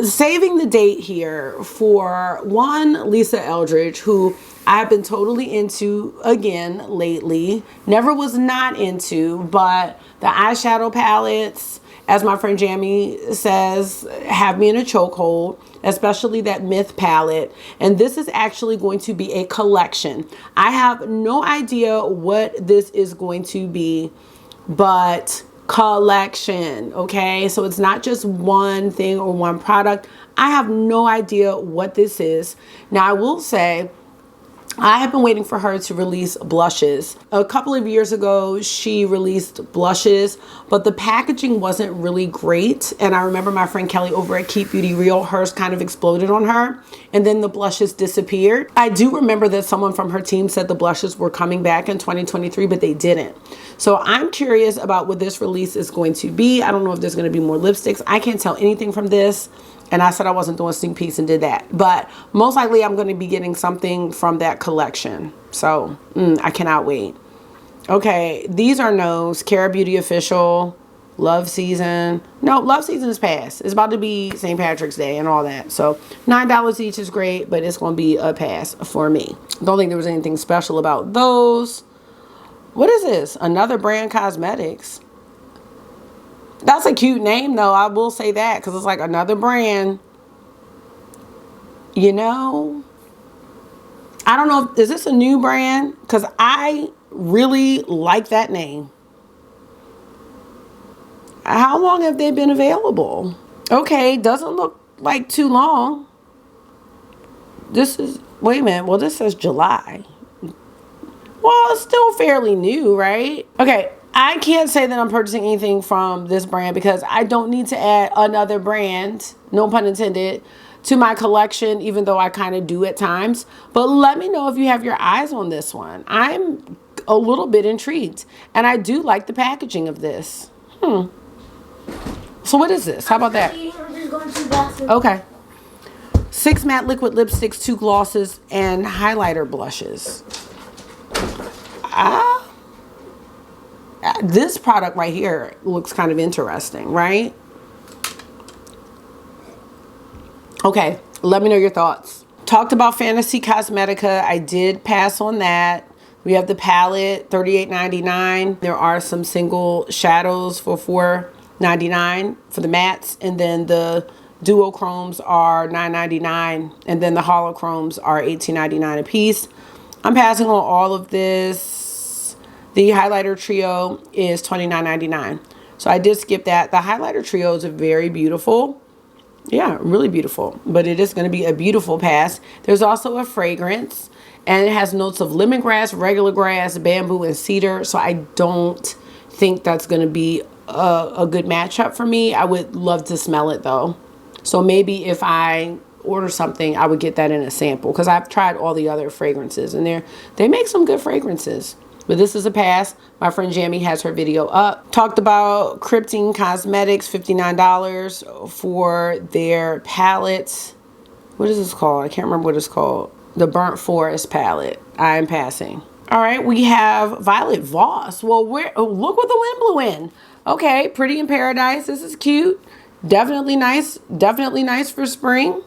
Saving the date here for one, Lisa Eldridge, who I've been totally into again lately. Never was not into, but the eyeshadow palettes, as my friend Jamie says, have me in a chokehold, especially that Myth palette. And this is actually going to be a collection. I have no idea what this is going to be, but collection, okay? So it's not just one thing or one product. I have no idea what this is. Now I will say, I have been waiting for her to release blushes. A couple of years ago, she released blushes, but the packaging wasn't really great. And I remember my friend Kelly over at Keep Beauty Real, hers kind of exploded on her, and then the blushes disappeared. I do remember that someone from her team said the blushes were coming back in 2023, but they didn't. So I'm curious about what this release is going to be. I don't know if there's going to be more lipsticks. I can't tell anything from this. And I said I wasn't doing sneak peeks and did that. But most likely I'm going to be getting something from that collection. So I cannot wait. Okay, these are no's. Cara Beauty Official, Love Season. No, Love Season is past. It's about to be St. Patrick's Day and all that. So $9 each is great, but it's going to be a pass for me. Don't think there was anything special about those. What is this? Another Brand Cosmetics. That's a cute name, though. I will say that, because it's like another brand. You know? I don't know. Is this a new brand? Because I really like that name. How long have they been available? Okay, doesn't look like too long. This is, wait a minute. Well, this says July. Well, it's still fairly new, right? Okay. I can't say that I'm purchasing anything from this brand because I don't need to add another brand, no pun intended, to my collection, even though I kind of do at times. But let me know if you have your eyes on this one. I'm a little bit intrigued, and I do like the packaging of this. So what is this? How about that? I'm just going to the bathroom. Okay. 6 matte liquid lipsticks, 2 glosses, and highlighter blushes. This product right here looks kind of interesting, right? Okay, let me know your thoughts. Talked about Fantasy Cosmetica. I did pass on that. We have the palette, $38.99. There are some single shadows for $8.99 for the mattes, and then the duochromes are $9.99, and then the holochromes are $18.99 a piece. I'm passing on all of this. The highlighter trio is $29.99. So I did skip that. The highlighter trio is very beautiful. Yeah, really beautiful. But it is going to be a beautiful pass. There's also a fragrance, and it has notes of lemongrass, regular grass, bamboo, and cedar. So I don't think that's going to be a good matchup for me. I would love to smell it though. So maybe if I order something, I would get that in a sample, because I've tried all the other fragrances and they make some good fragrances. But this is a pass. My friend Jamie has her video up. Talked about Cryptine Cosmetics, $59 for their palettes. What is this called? I can't remember what it's called. The Burnt Forest palette. I am passing. All right, we have Violet Voss. Well, look what the wind blew in. Okay, Pretty in Paradise. This is cute. Definitely nice. Definitely nice for spring.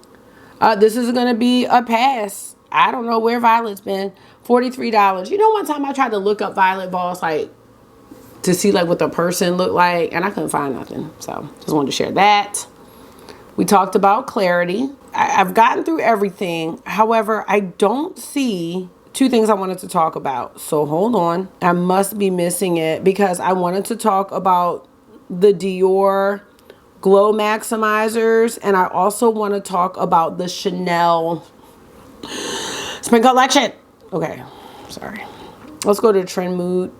This is going to be a pass. I don't know where Violet's been. $43. You know, one time I tried to look up Violet Voss, like, to see, like, what the person looked like, and I couldn't find nothing. So, just wanted to share that. We talked about Clarity. I've gotten through everything. However, I don't see two things I wanted to talk about. So, hold on. I must be missing it, because I wanted to talk about the Dior Glow Maximizers, and I also want to talk about the Chanel Spring Collection. Okay, sorry. Let's go to Trend Mood.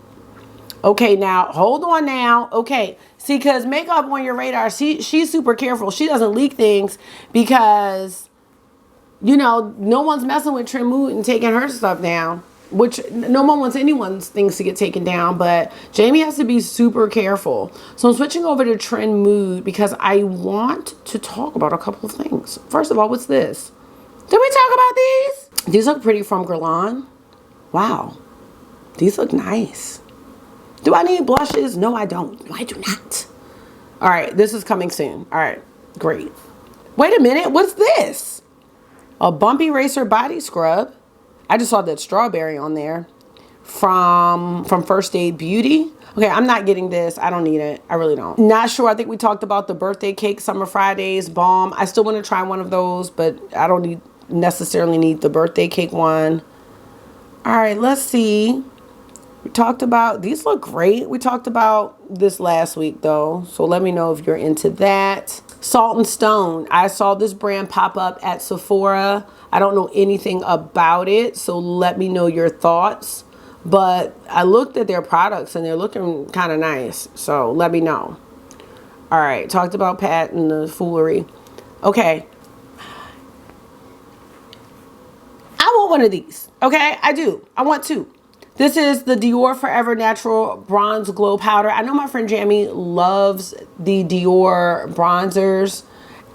Okay, now, hold on now. Okay, see, because makeup on your radar, she's super careful. She doesn't leak things because, you know, no one's messing with Trend Mood and taking her stuff down, which no one wants anyone's things to get taken down, but Jamie has to be super careful. So I'm switching over to Trend Mood because I want to talk about a couple of things. First of all, what's this? Did we talk about these? These look pretty from Guerlain. Wow. These look nice. Do I need blushes? No, I don't. I do not. All right, this is coming soon. All right, great. Wait a minute, what's this? A Bumpy Eraser Body Scrub. I just saw that strawberry on there from First Aid Beauty. Okay, I'm not getting this. I don't need it. I really don't. Not sure. I think we talked about the Birthday Cake Summer Fridays Balm. I still want to try one of those, but I don't necessarily need the birthday cake one. All right, let's see. We talked about, these look great. We talked about this last week though, so let me know if you're into that. Salt and Stone. I saw this brand pop up at Sephora. I don't know anything about it, so let me know your thoughts. But I looked at their products and they're looking kind of nice, so let me know. All right, talked about Pat and the foolery. Okay. I want one of these, okay? I do. I want two. This is the Dior Forever Natural Bronze Glow Powder. I know my friend Jamie loves the Dior bronzers,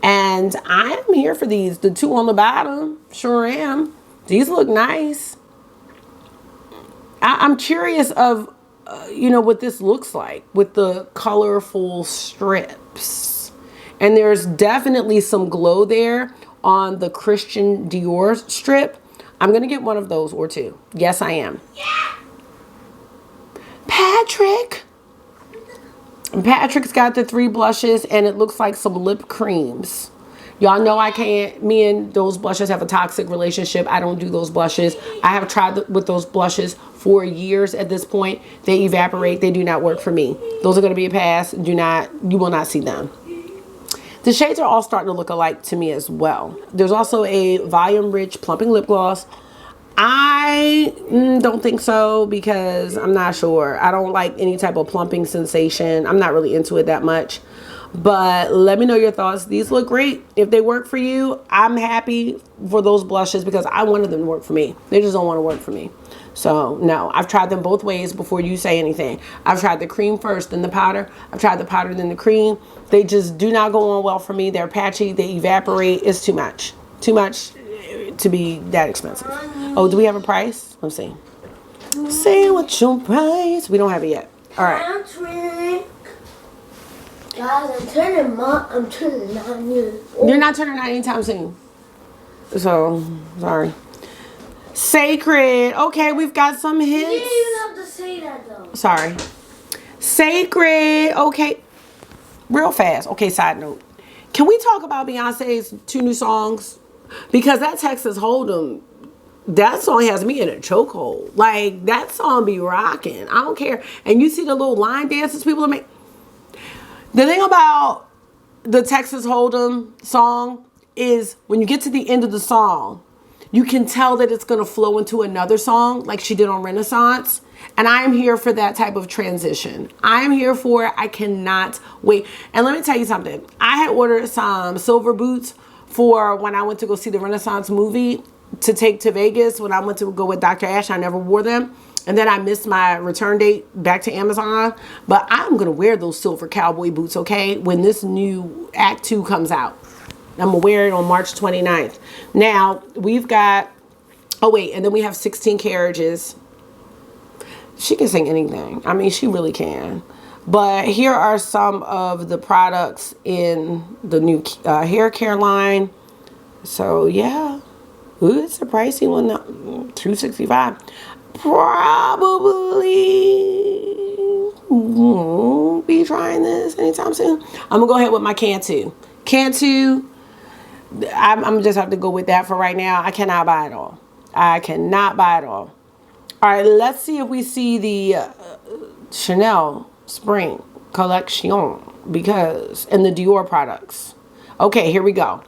and I'm here for these. The two on the bottom, sure am. These look nice. I'm curious of, you know, what this looks like with the colorful strips. And there's definitely some glow there on the Christian Dior strip. I'm going to get one of those or two. Yes, I am. Patrick's got the 3 blushes, and it looks like some lip creams. Y'all know I can't, me and those blushes have a toxic relationship. I don't do those blushes. I have tried with those blushes for years at this point. They evaporate. They do not work for me. Those are going to be a pass. You will not see them. The shades are all starting to look alike to me as well. There's also a volume rich plumping lip gloss. I don't think so, because I'm not sure. I don't like any type of plumping sensation. I'm not really into it that much. But let me know your thoughts. These look great. If they work for you, I'm happy for those blushes, because I wanted them to work for me. They just don't want to work for me. So no, I've tried them both ways before you say anything. I've tried the cream first, then the powder. I've tried the powder, then the cream. They just do not go on well for me. They're patchy. They evaporate. It's too much. Too much to be that expensive. Oh, do we have a price? Let's see. Say what's your price? We don't have it yet. All right. Guys, I'm turning 9 years old. You're not turning 9 anytime soon. So, sorry. Sacred. Okay, we've got some hits. You didn't even have to say that though. Sorry. Sacred. Okay. real fast. Okay, side note. Can we talk about Beyonce's 2 new songs? Because that Texas Hold'em, that song has me in a chokehold. Like, that song be rocking. I don't care. And you see the little line dances people are making. The thing about the Texas Hold'em song is when you get to the end of the song, you can tell that it's going to flow into another song like she did on Renaissance. And I am here for that type of transition. I am here for it. I cannot wait. And let me tell you something. I had ordered some silver boots for when I went to go see the Renaissance movie to take to Vegas. When I went to go with Dr. Ash, I never wore them. And then I missed my return date back to Amazon. But I'm going to wear those silver cowboy boots, okay, when this new Act 2 comes out. I'm going to wear it on March 29th. Now, we've got, oh wait, and then we have 16 carriages. She can sing anything. I mean, she really can. But here are some of the products in the new hair care line. So, yeah. Ooh, it's a pricey one. $265. Probably won't be trying this anytime soon. I'm going to go ahead with my Cantu. Cantu, I'm just have to go with that for right now. I cannot buy it all. I cannot buy it all. All right, let's see if we see the Chanel Spring Collection because, and the Dior products. Okay, here we go.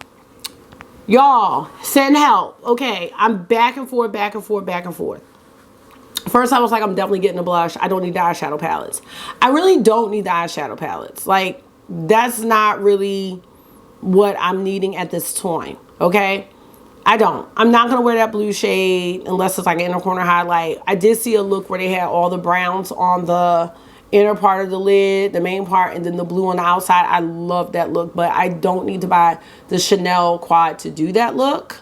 Y'all, send help. Okay, I'm back and forth, back and forth, back and forth. First, I was like, I'm definitely getting a blush. I don't need the eyeshadow palettes. I really don't need the eyeshadow palettes. Like, that's not really what I'm needing at this time, okay? I don't. I'm not going to wear that blue shade unless it's like an inner corner highlight. I did see a look where they had all the browns on the inner part of the lid, the main part, and then the blue on the outside. I love that look, but I don't need to buy the Chanel quad to do that look.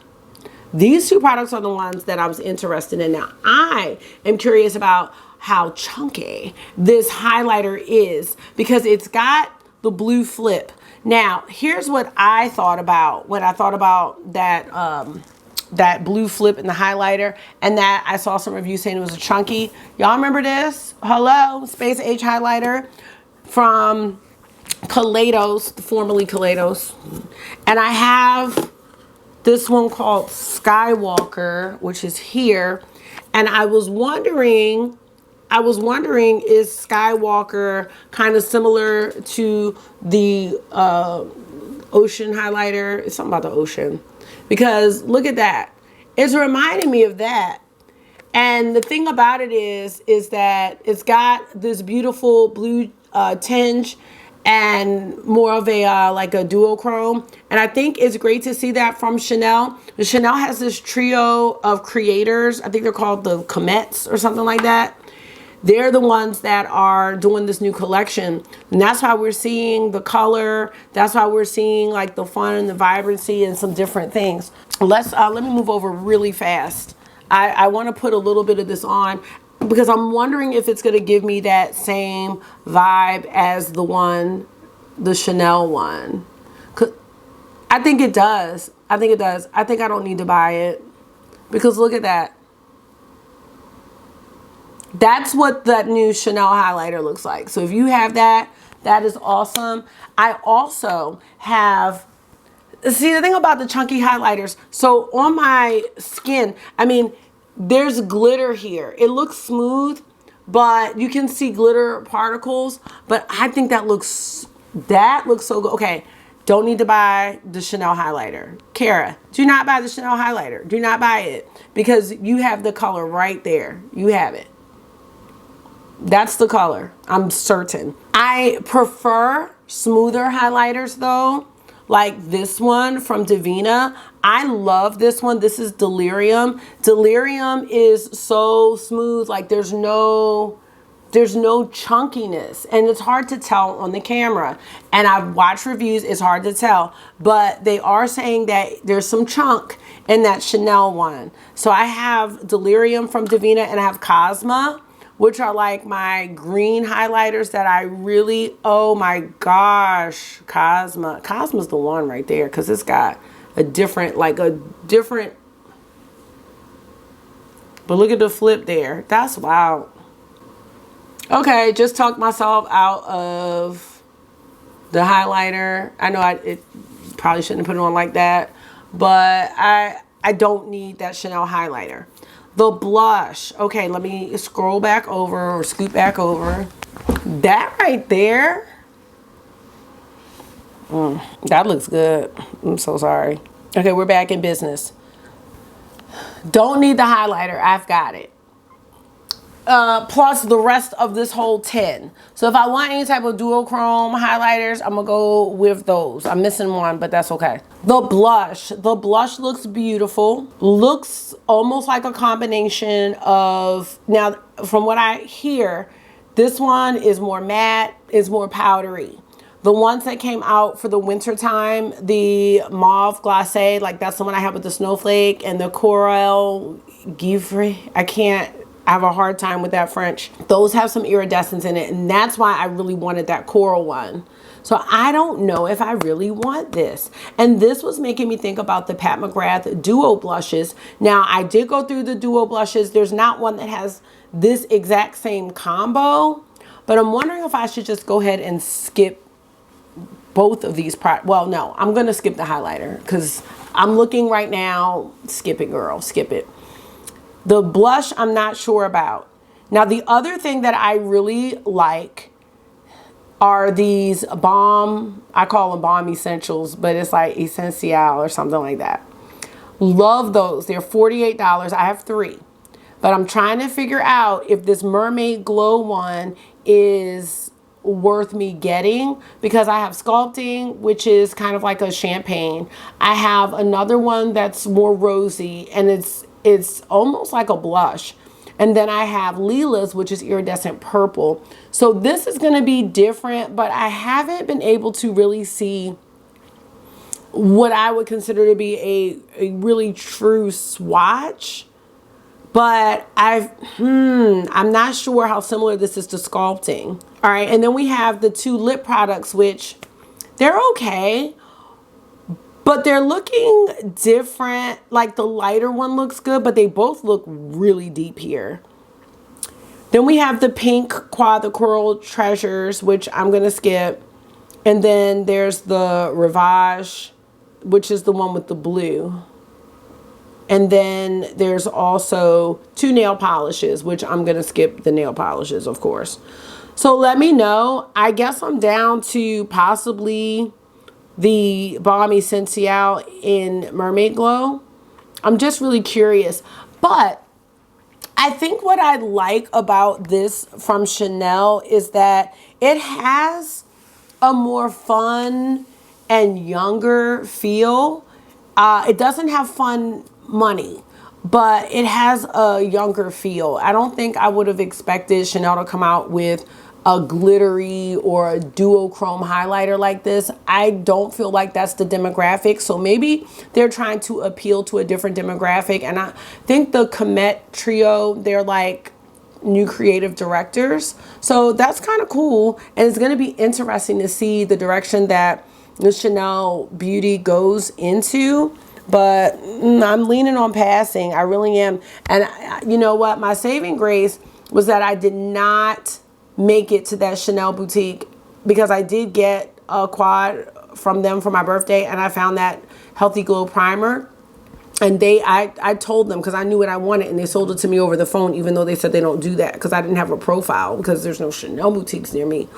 These 2 products are the ones that I was interested in. Now, I am curious about how chunky this highlighter is because it's got the blue flip. Now, here's what I thought about when I thought about that that blue flip in the highlighter, and that I saw some reviews saying it was a chunky. Y'all remember this? Hello, Space Age highlighter from Kaleidos, formerly Kaleidos. And I have this one called Skywalker, which is here. And I was wondering, is Skywalker kind of similar to the ocean highlighter? It's something about the ocean. Because look at that. It's reminding me of that. And the thing about it is that it's got this beautiful blue tinge and more of a like a duochrome. And I think it's great to see that from Chanel. Chanel has this trio of creators. I think they're called the Comets or something like that. They're the ones that are doing this new collection. And that's why we're seeing the color. That's why we're seeing like the fun and the vibrancy and some different things. Let me move over really fast. I want to put a little bit of this on because I'm wondering if it's going to give me that same vibe as the Chanel one. I think it does. I think it does. I think I don't need to buy it because look at that. That's what that new Chanel highlighter looks like. So if you have that, that is awesome. I also have, see the thing about the chunky highlighters. So on my skin, I mean, there's glitter here. It looks smooth, but you can see glitter particles. But I think that looks so good. Okay, don't need to buy the Chanel highlighter. Cara, do not buy the Chanel highlighter. Do not buy it because you have the color right there. You have it. That's the color, I'm certain. I prefer smoother highlighters though, like this one from Divina. I love this one. This is Delirium. Delirium is so smooth, like there's no chunkiness, and it's hard to tell on the camera. And I've watched reviews, it's hard to tell, but they are saying that there's some chunk in that Chanel one. So I have Delirium from Divina and I have Cosma, which are like my green highlighters that I really, oh my gosh, Cosma. Cosma's the one right there because it's got a different, but look at the flip there. That's wild. Okay, just talked myself out of The highlighter, I know it probably shouldn't have put it on like that, but I don't need that Chanel highlighter. The blush, okay, let me scroll back over or scoot back over. That right there, that looks good. I'm so sorry. Okay, we're back in business. Don't need the highlighter, I've got it. Plus the rest of this whole 10. So if I want any type of duochrome highlighters, I'm gonna go with those. I'm missing one, but that's okay. The blush looks beautiful. Looks almost like a combination of, now from what I hear, this one is more matte, is more powdery. The ones that came out for the winter time, the mauve glacé, like that's the one I have with the snowflake, and the coral givre, I have a hard time with that French. Those have some iridescence in it, and that's why I really wanted that coral one. So I don't know if I really want this. And this was making me think about the Pat McGrath Duo blushes. Now, I did go through the Duo blushes. There's not one that has this exact same combo, but I'm wondering if I should just go ahead and skip both of these. Well, no, I'm going to skip the highlighter because I'm looking right now. Skip it, girl. Skip it. The blush, I'm not sure about. Now, the other thing that I really like are these balm, I call them balm essentials, but it's like essential or something like that. Love those. They're $48. I have 3. But I'm trying to figure out if this Mermaid Glow one is worth me getting, because I have sculpting, which is kind of like a champagne. I have another one that's more rosy, and it's almost like a blush. And then I have Leela's, which is iridescent purple. So this is going to be different, but I haven't been able to really see what I would consider to be a really true swatch. But I'm not sure how similar this is to sculpting. All right, and then we have the 2 lip products, which they're okay, but they're looking different. Like the lighter one looks good, but they both look really deep here. Then we have the pink Quad the Coral Treasures, which I'm gonna skip. And then there's the Rivage, which is the one with the blue. And then there's also 2 nail polishes, which I'm going to skip the nail polishes, of course. So let me know. I guess I'm down to possibly the Balm Essential in Mermaid Glow. I'm just really curious. But I think what I like about this from Chanel is that it has a more fun and younger feel. It doesn't have fun money, but it has a younger feel. I don't think I would have expected Chanel to come out with a glittery or a duochrome highlighter like this. I don't feel like that's the demographic. So maybe they're trying to appeal to a different demographic. And I think the Comet trio, they're like new creative directors. So that's kind of cool. And it's going to be interesting to see the direction that the Chanel beauty goes into. But I'm leaning on passing. I really am. And you know what? My saving grace was that I did not make it to that Chanel boutique, because I did get a quad from them for my birthday, and I found that Healthy Glow primer. And I told them, because I knew what I wanted, and they sold it to me over the phone, even though they said they don't do that, because I didn't have a profile, because there's no Chanel boutiques near me.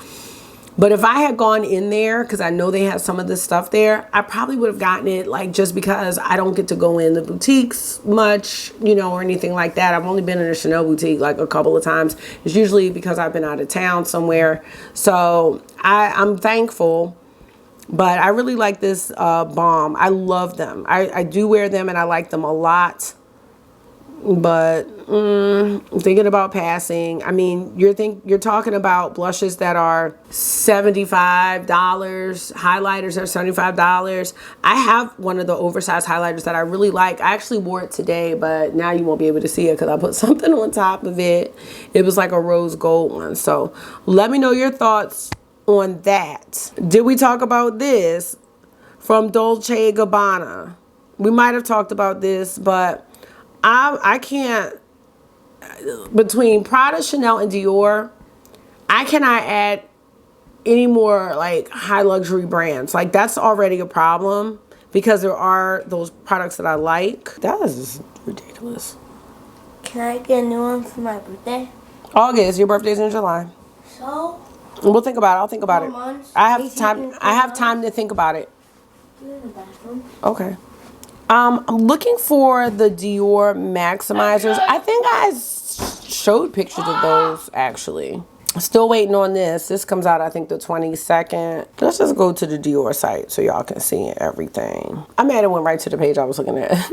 But if I had gone in there, because I know they have some of this stuff there, I probably would have gotten it, like, just because I don't get to go in the boutiques much, you know, or anything like that. I've only been in a Chanel boutique like a couple of times. It's usually because I've been out of town somewhere. So I'm thankful. But I really like this balm. I love them. I do wear them, and I like them a lot. But I'm thinking about passing. I mean, you're talking about blushes that are $75, highlighters are $75. I have one of the oversized highlighters that I really like. I actually wore it today, but now you won't be able to see it because I put something on top of it. It was like a rose gold one. So let me know your thoughts on that. Did we talk about this from Dolce & Gabbana? We might have talked about this, but I can't, between Prada, Chanel, and Dior, I cannot add any more like high luxury brands. Like that's already a problem because there are those products that I like. That is ridiculous. Can I get a new one for my birthday? August, your birthday's in July. So? We'll think about it. I'll think about it. Months. I have time. I have time to think about it. In the bathroom. Okay. I'm looking for the Dior Maximizers. I think I showed pictures of those actually. Still waiting on this. This comes out I think the 22nd. Let's just go to the Dior site so y'all can see everything. I'm mad it went right to the page I was looking at.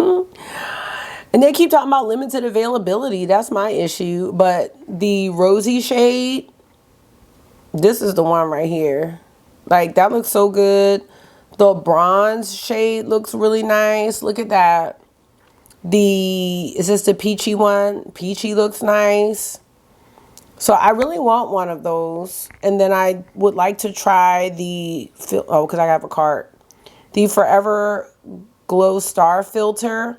And they keep talking about limited availability. That's my issue. But the rosy shade, this is the one right here. Like that looks so good. The bronze shade looks really nice. Look at that. Is this the peachy one? Peachy looks nice. So I really want one of those. And then I would like to try because I have a cart. The Forever Glow Star Filter.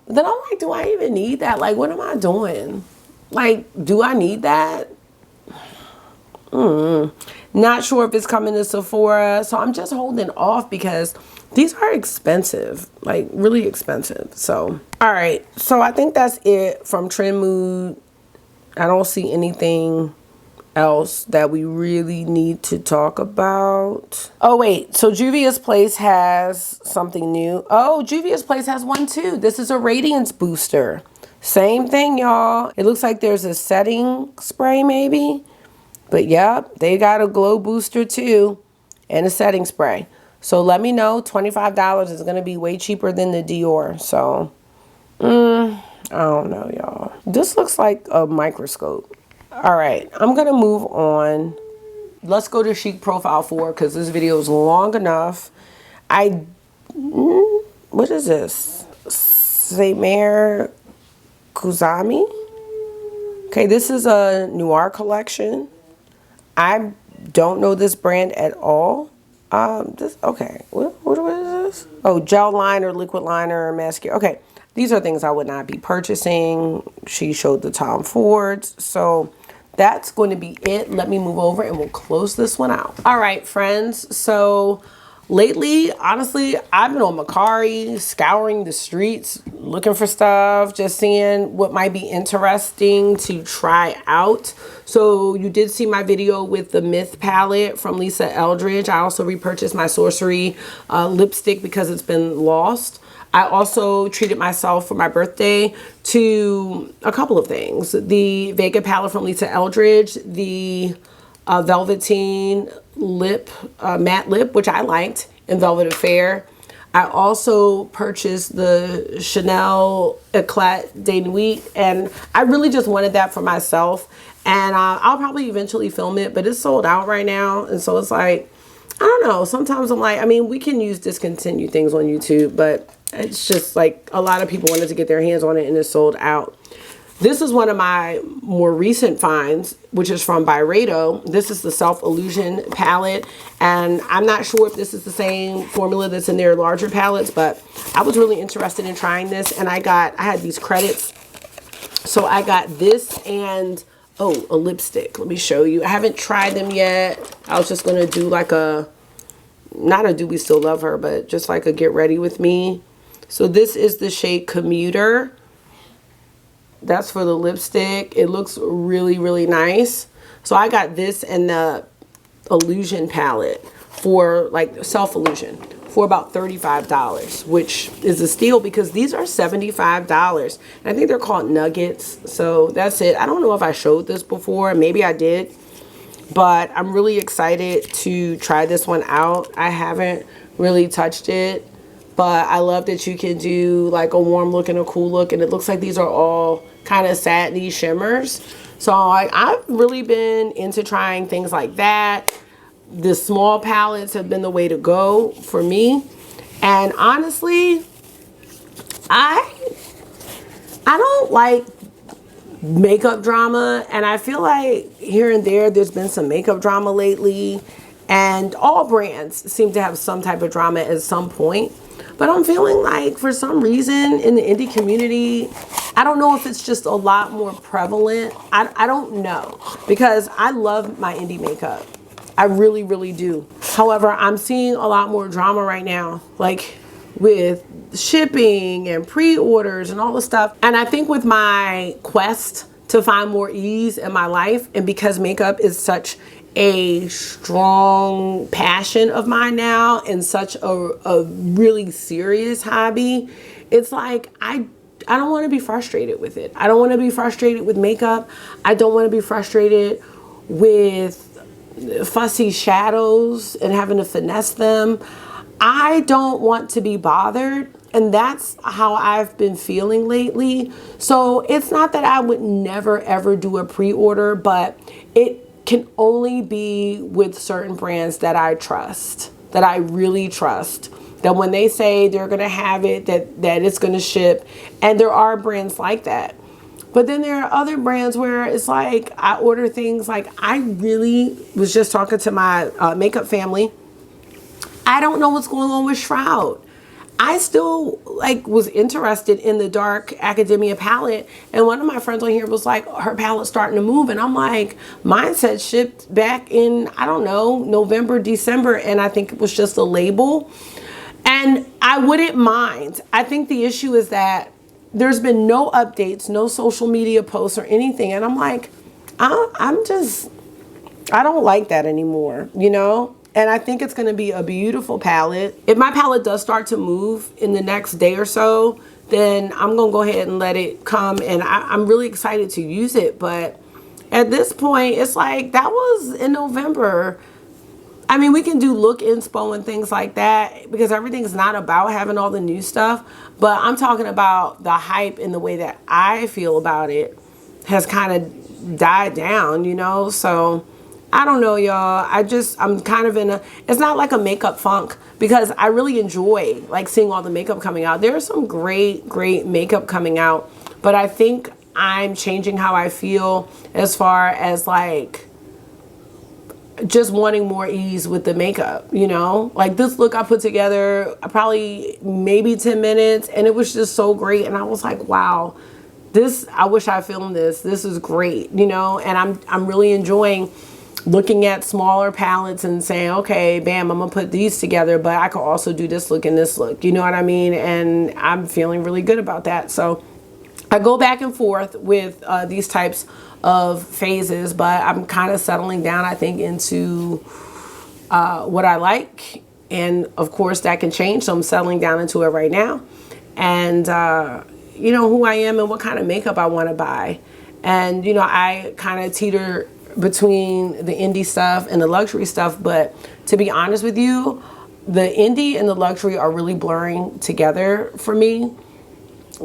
But then I'm like, do I even need that? Like, what am I doing? Like, do I need that? Not sure if it's coming to Sephora. So I'm just holding off because these are expensive. Like, really expensive. So, all right. So I think that's it from Trend Mood. I don't see anything else that we really need to talk about. Oh, wait. So Juvia's Place has something new. Oh, Juvia's Place has one too. This is a radiance booster. Same thing, y'all. It looks like there's a setting spray maybe. But yep, they got a glow booster too and a setting spray. So let me know. $25 is going to be way cheaper than the Dior. So, I don't know, y'all. This looks like a microscope. All right, I'm going to move on. Let's go to Chic Profile 4 because this video is long enough. What is this? Seymour Kuzami? Okay, this is a Noir collection. I don't know this brand at all. Okay, what is this? Oh, gel liner, liquid liner, mascara. Okay, these are things I would not be purchasing. She showed the Tom Fords. So that's going to be it. Let me move over and we'll close this one out. All right, friends. So lately, honestly, I've been on Macari, scouring the streets, looking for stuff, just seeing what might be interesting to try out. So you did see my video with the Myth palette from Lisa Eldridge. I also repurchased my Sorcery lipstick because it's been lost. I also treated myself for my birthday to a couple of things. The Vega palette from Lisa Eldridge, the Velveteen lip, matte lip, which I liked, in Velvet Affair. I also purchased the Chanel Eclat de Nuit, and I really just wanted that for myself. And I'll probably eventually film it, but it's sold out right now. And so it's like, I don't know. Sometimes I'm like, I mean, we can use discontinued things on YouTube, but it's just like a lot of people wanted to get their hands on it and it's sold out. This is one of my more recent finds, which is from Byredo. This is the Self Illusion palette. And I'm not sure if this is the same formula that's in their larger palettes, but I was really interested in trying this. And I had these credits. So I got this and, oh, a lipstick. Let me show you. I haven't tried them yet. I was just going to do like not a Do We Still Love Her, but just like a get ready with me. So this is the shade Commuter. That's for the lipstick. It looks really, really nice. So I got this and the Illusion palette for like Self Illusion for about $35, which is a steal because these are $75. And I think they're called Nuggets. So that's it. I don't know if I showed this before. Maybe I did. But I'm really excited to try this one out. I haven't really touched it. But I love that you can do like a warm look and a cool look. And it looks like these are all kind of satiny shimmers. So I've really been into trying things like that. The small palettes have been the way to go for me. And honestly, I don't like makeup drama. And I feel like here and there's been some makeup drama lately. And all brands seem to have some type of drama at some point. But I'm feeling like for some reason in the indie community, I don't know if it's just a lot more prevalent. I don't know, because I love my indie makeup. I really, really do. However, I'm seeing a lot more drama right now, like with shipping and pre-orders and all the stuff. And I think with my quest to find more ease in my life, and because makeup is such a strong passion of mine now and such a really serious hobby, it's like I don't want to be frustrated with it. I don't want to be frustrated with makeup. I don't want to be frustrated with fussy shadows and having to finesse them. I don't want to be bothered, and that's how I've been feeling lately. So it's not that I would never ever do a pre-order, but it can only be with certain brands that I trust, that I really trust, that when they say they're gonna have it, that it's gonna ship. And there are brands like that. But then there are other brands where it's like I order things, like I really was just talking to my makeup family. I don't know what's going on with Shroud. I still like was interested in the dark Academia palette, and one of my friends on here was like, her palette's starting to move, and I'm like, mine said shipped back in, I don't know, November, December, and I think it was just a label. And I wouldn't mind. I think the issue is that there's been no updates, no social media posts or anything, and I'm like, I don't like that anymore, you know? And I think it's going to be a beautiful palette. If my palette does start to move in the next day or so, then I'm going to go ahead and let it come. And I'm really excited to use it. But at this point, it's like, that was in November. I mean, we can do look inspo and things like that because everything's not about having all the new stuff. But I'm talking about the hype and the way that I feel about it has kind of died down, you know? So I don't know, y'all. I'm kind of in a, it's not like a makeup funk because I really enjoy like seeing all the makeup coming out. There's some great makeup coming out, but I think I'm changing how I feel as far as like just wanting more ease with the makeup, you know? Like this look I put together probably maybe 10 minutes and it was just so great. And I was like, wow, I wish I filmed this. This is great, you know? And I'm really enjoying looking at smaller palettes and saying, okay, bam, I'm gonna put these together, but I could also do this look and this look, you know what I mean? And I'm feeling really good about that. So I go back and forth with these types of phases, but I'm kind of settling down, I think, into what I like. And of course that can change. So I'm settling down into it right now. And you know, who I am and what kind of makeup I want to buy. And, you know, I kind of teeter between the indie stuff and the luxury stuff, but to be honest with you, the indie and the luxury are really blurring together for me.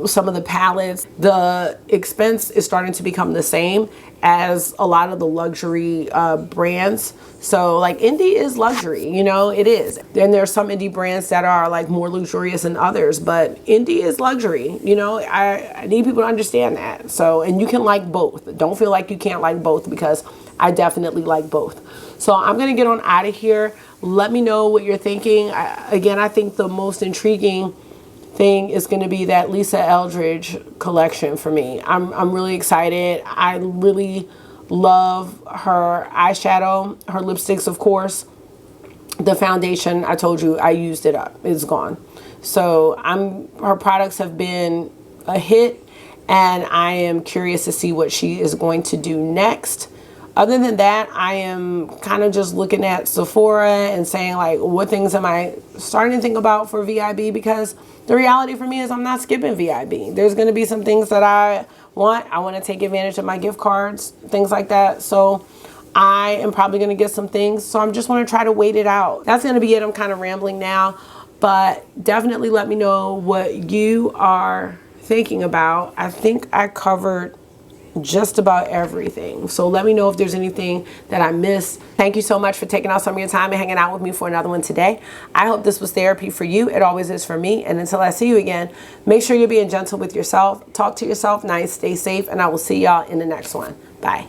Some of the palettes, the expense is starting to become the same as a lot of the luxury brands. So like indie is luxury, you know, it is. And there's some indie brands that are like more luxurious than others, but indie is luxury, you know. I need people to understand that. So, and you can like both. Don't feel like you can't like both because I definitely like both. So I'm gonna get on out of here. Let me know what you're thinking. Again, I think the most intriguing thing is going to be that Lisa Eldridge collection for me. I'm really excited. I really love her eyeshadow, her lipsticks, of course. The foundation, I told you, I used it up. It's gone. So her products have been a hit, and I am curious to see what she is going to do next. Other than that, I am kind of just looking at Sephora and saying like, what things am I starting to think about for VIB? Because the reality for me is I'm not skipping VIB. There's going to be some things that I want. I want to take advantage of my gift cards, things like that. So I am probably going to get some things. So I'm just want to try to wait it out. That's going to be it. I'm kind of rambling now, but definitely let me know what you are thinking about. I think I covered just about everything. So let me know if there's anything that I missed. Thank you so much for taking out some of your time and hanging out with me for another one today. I hope this was therapy for you. It always is for me. And until I see you again, make sure you're being gentle with yourself. Talk to yourself nice, stay safe, and I will see y'all in the next one. Bye.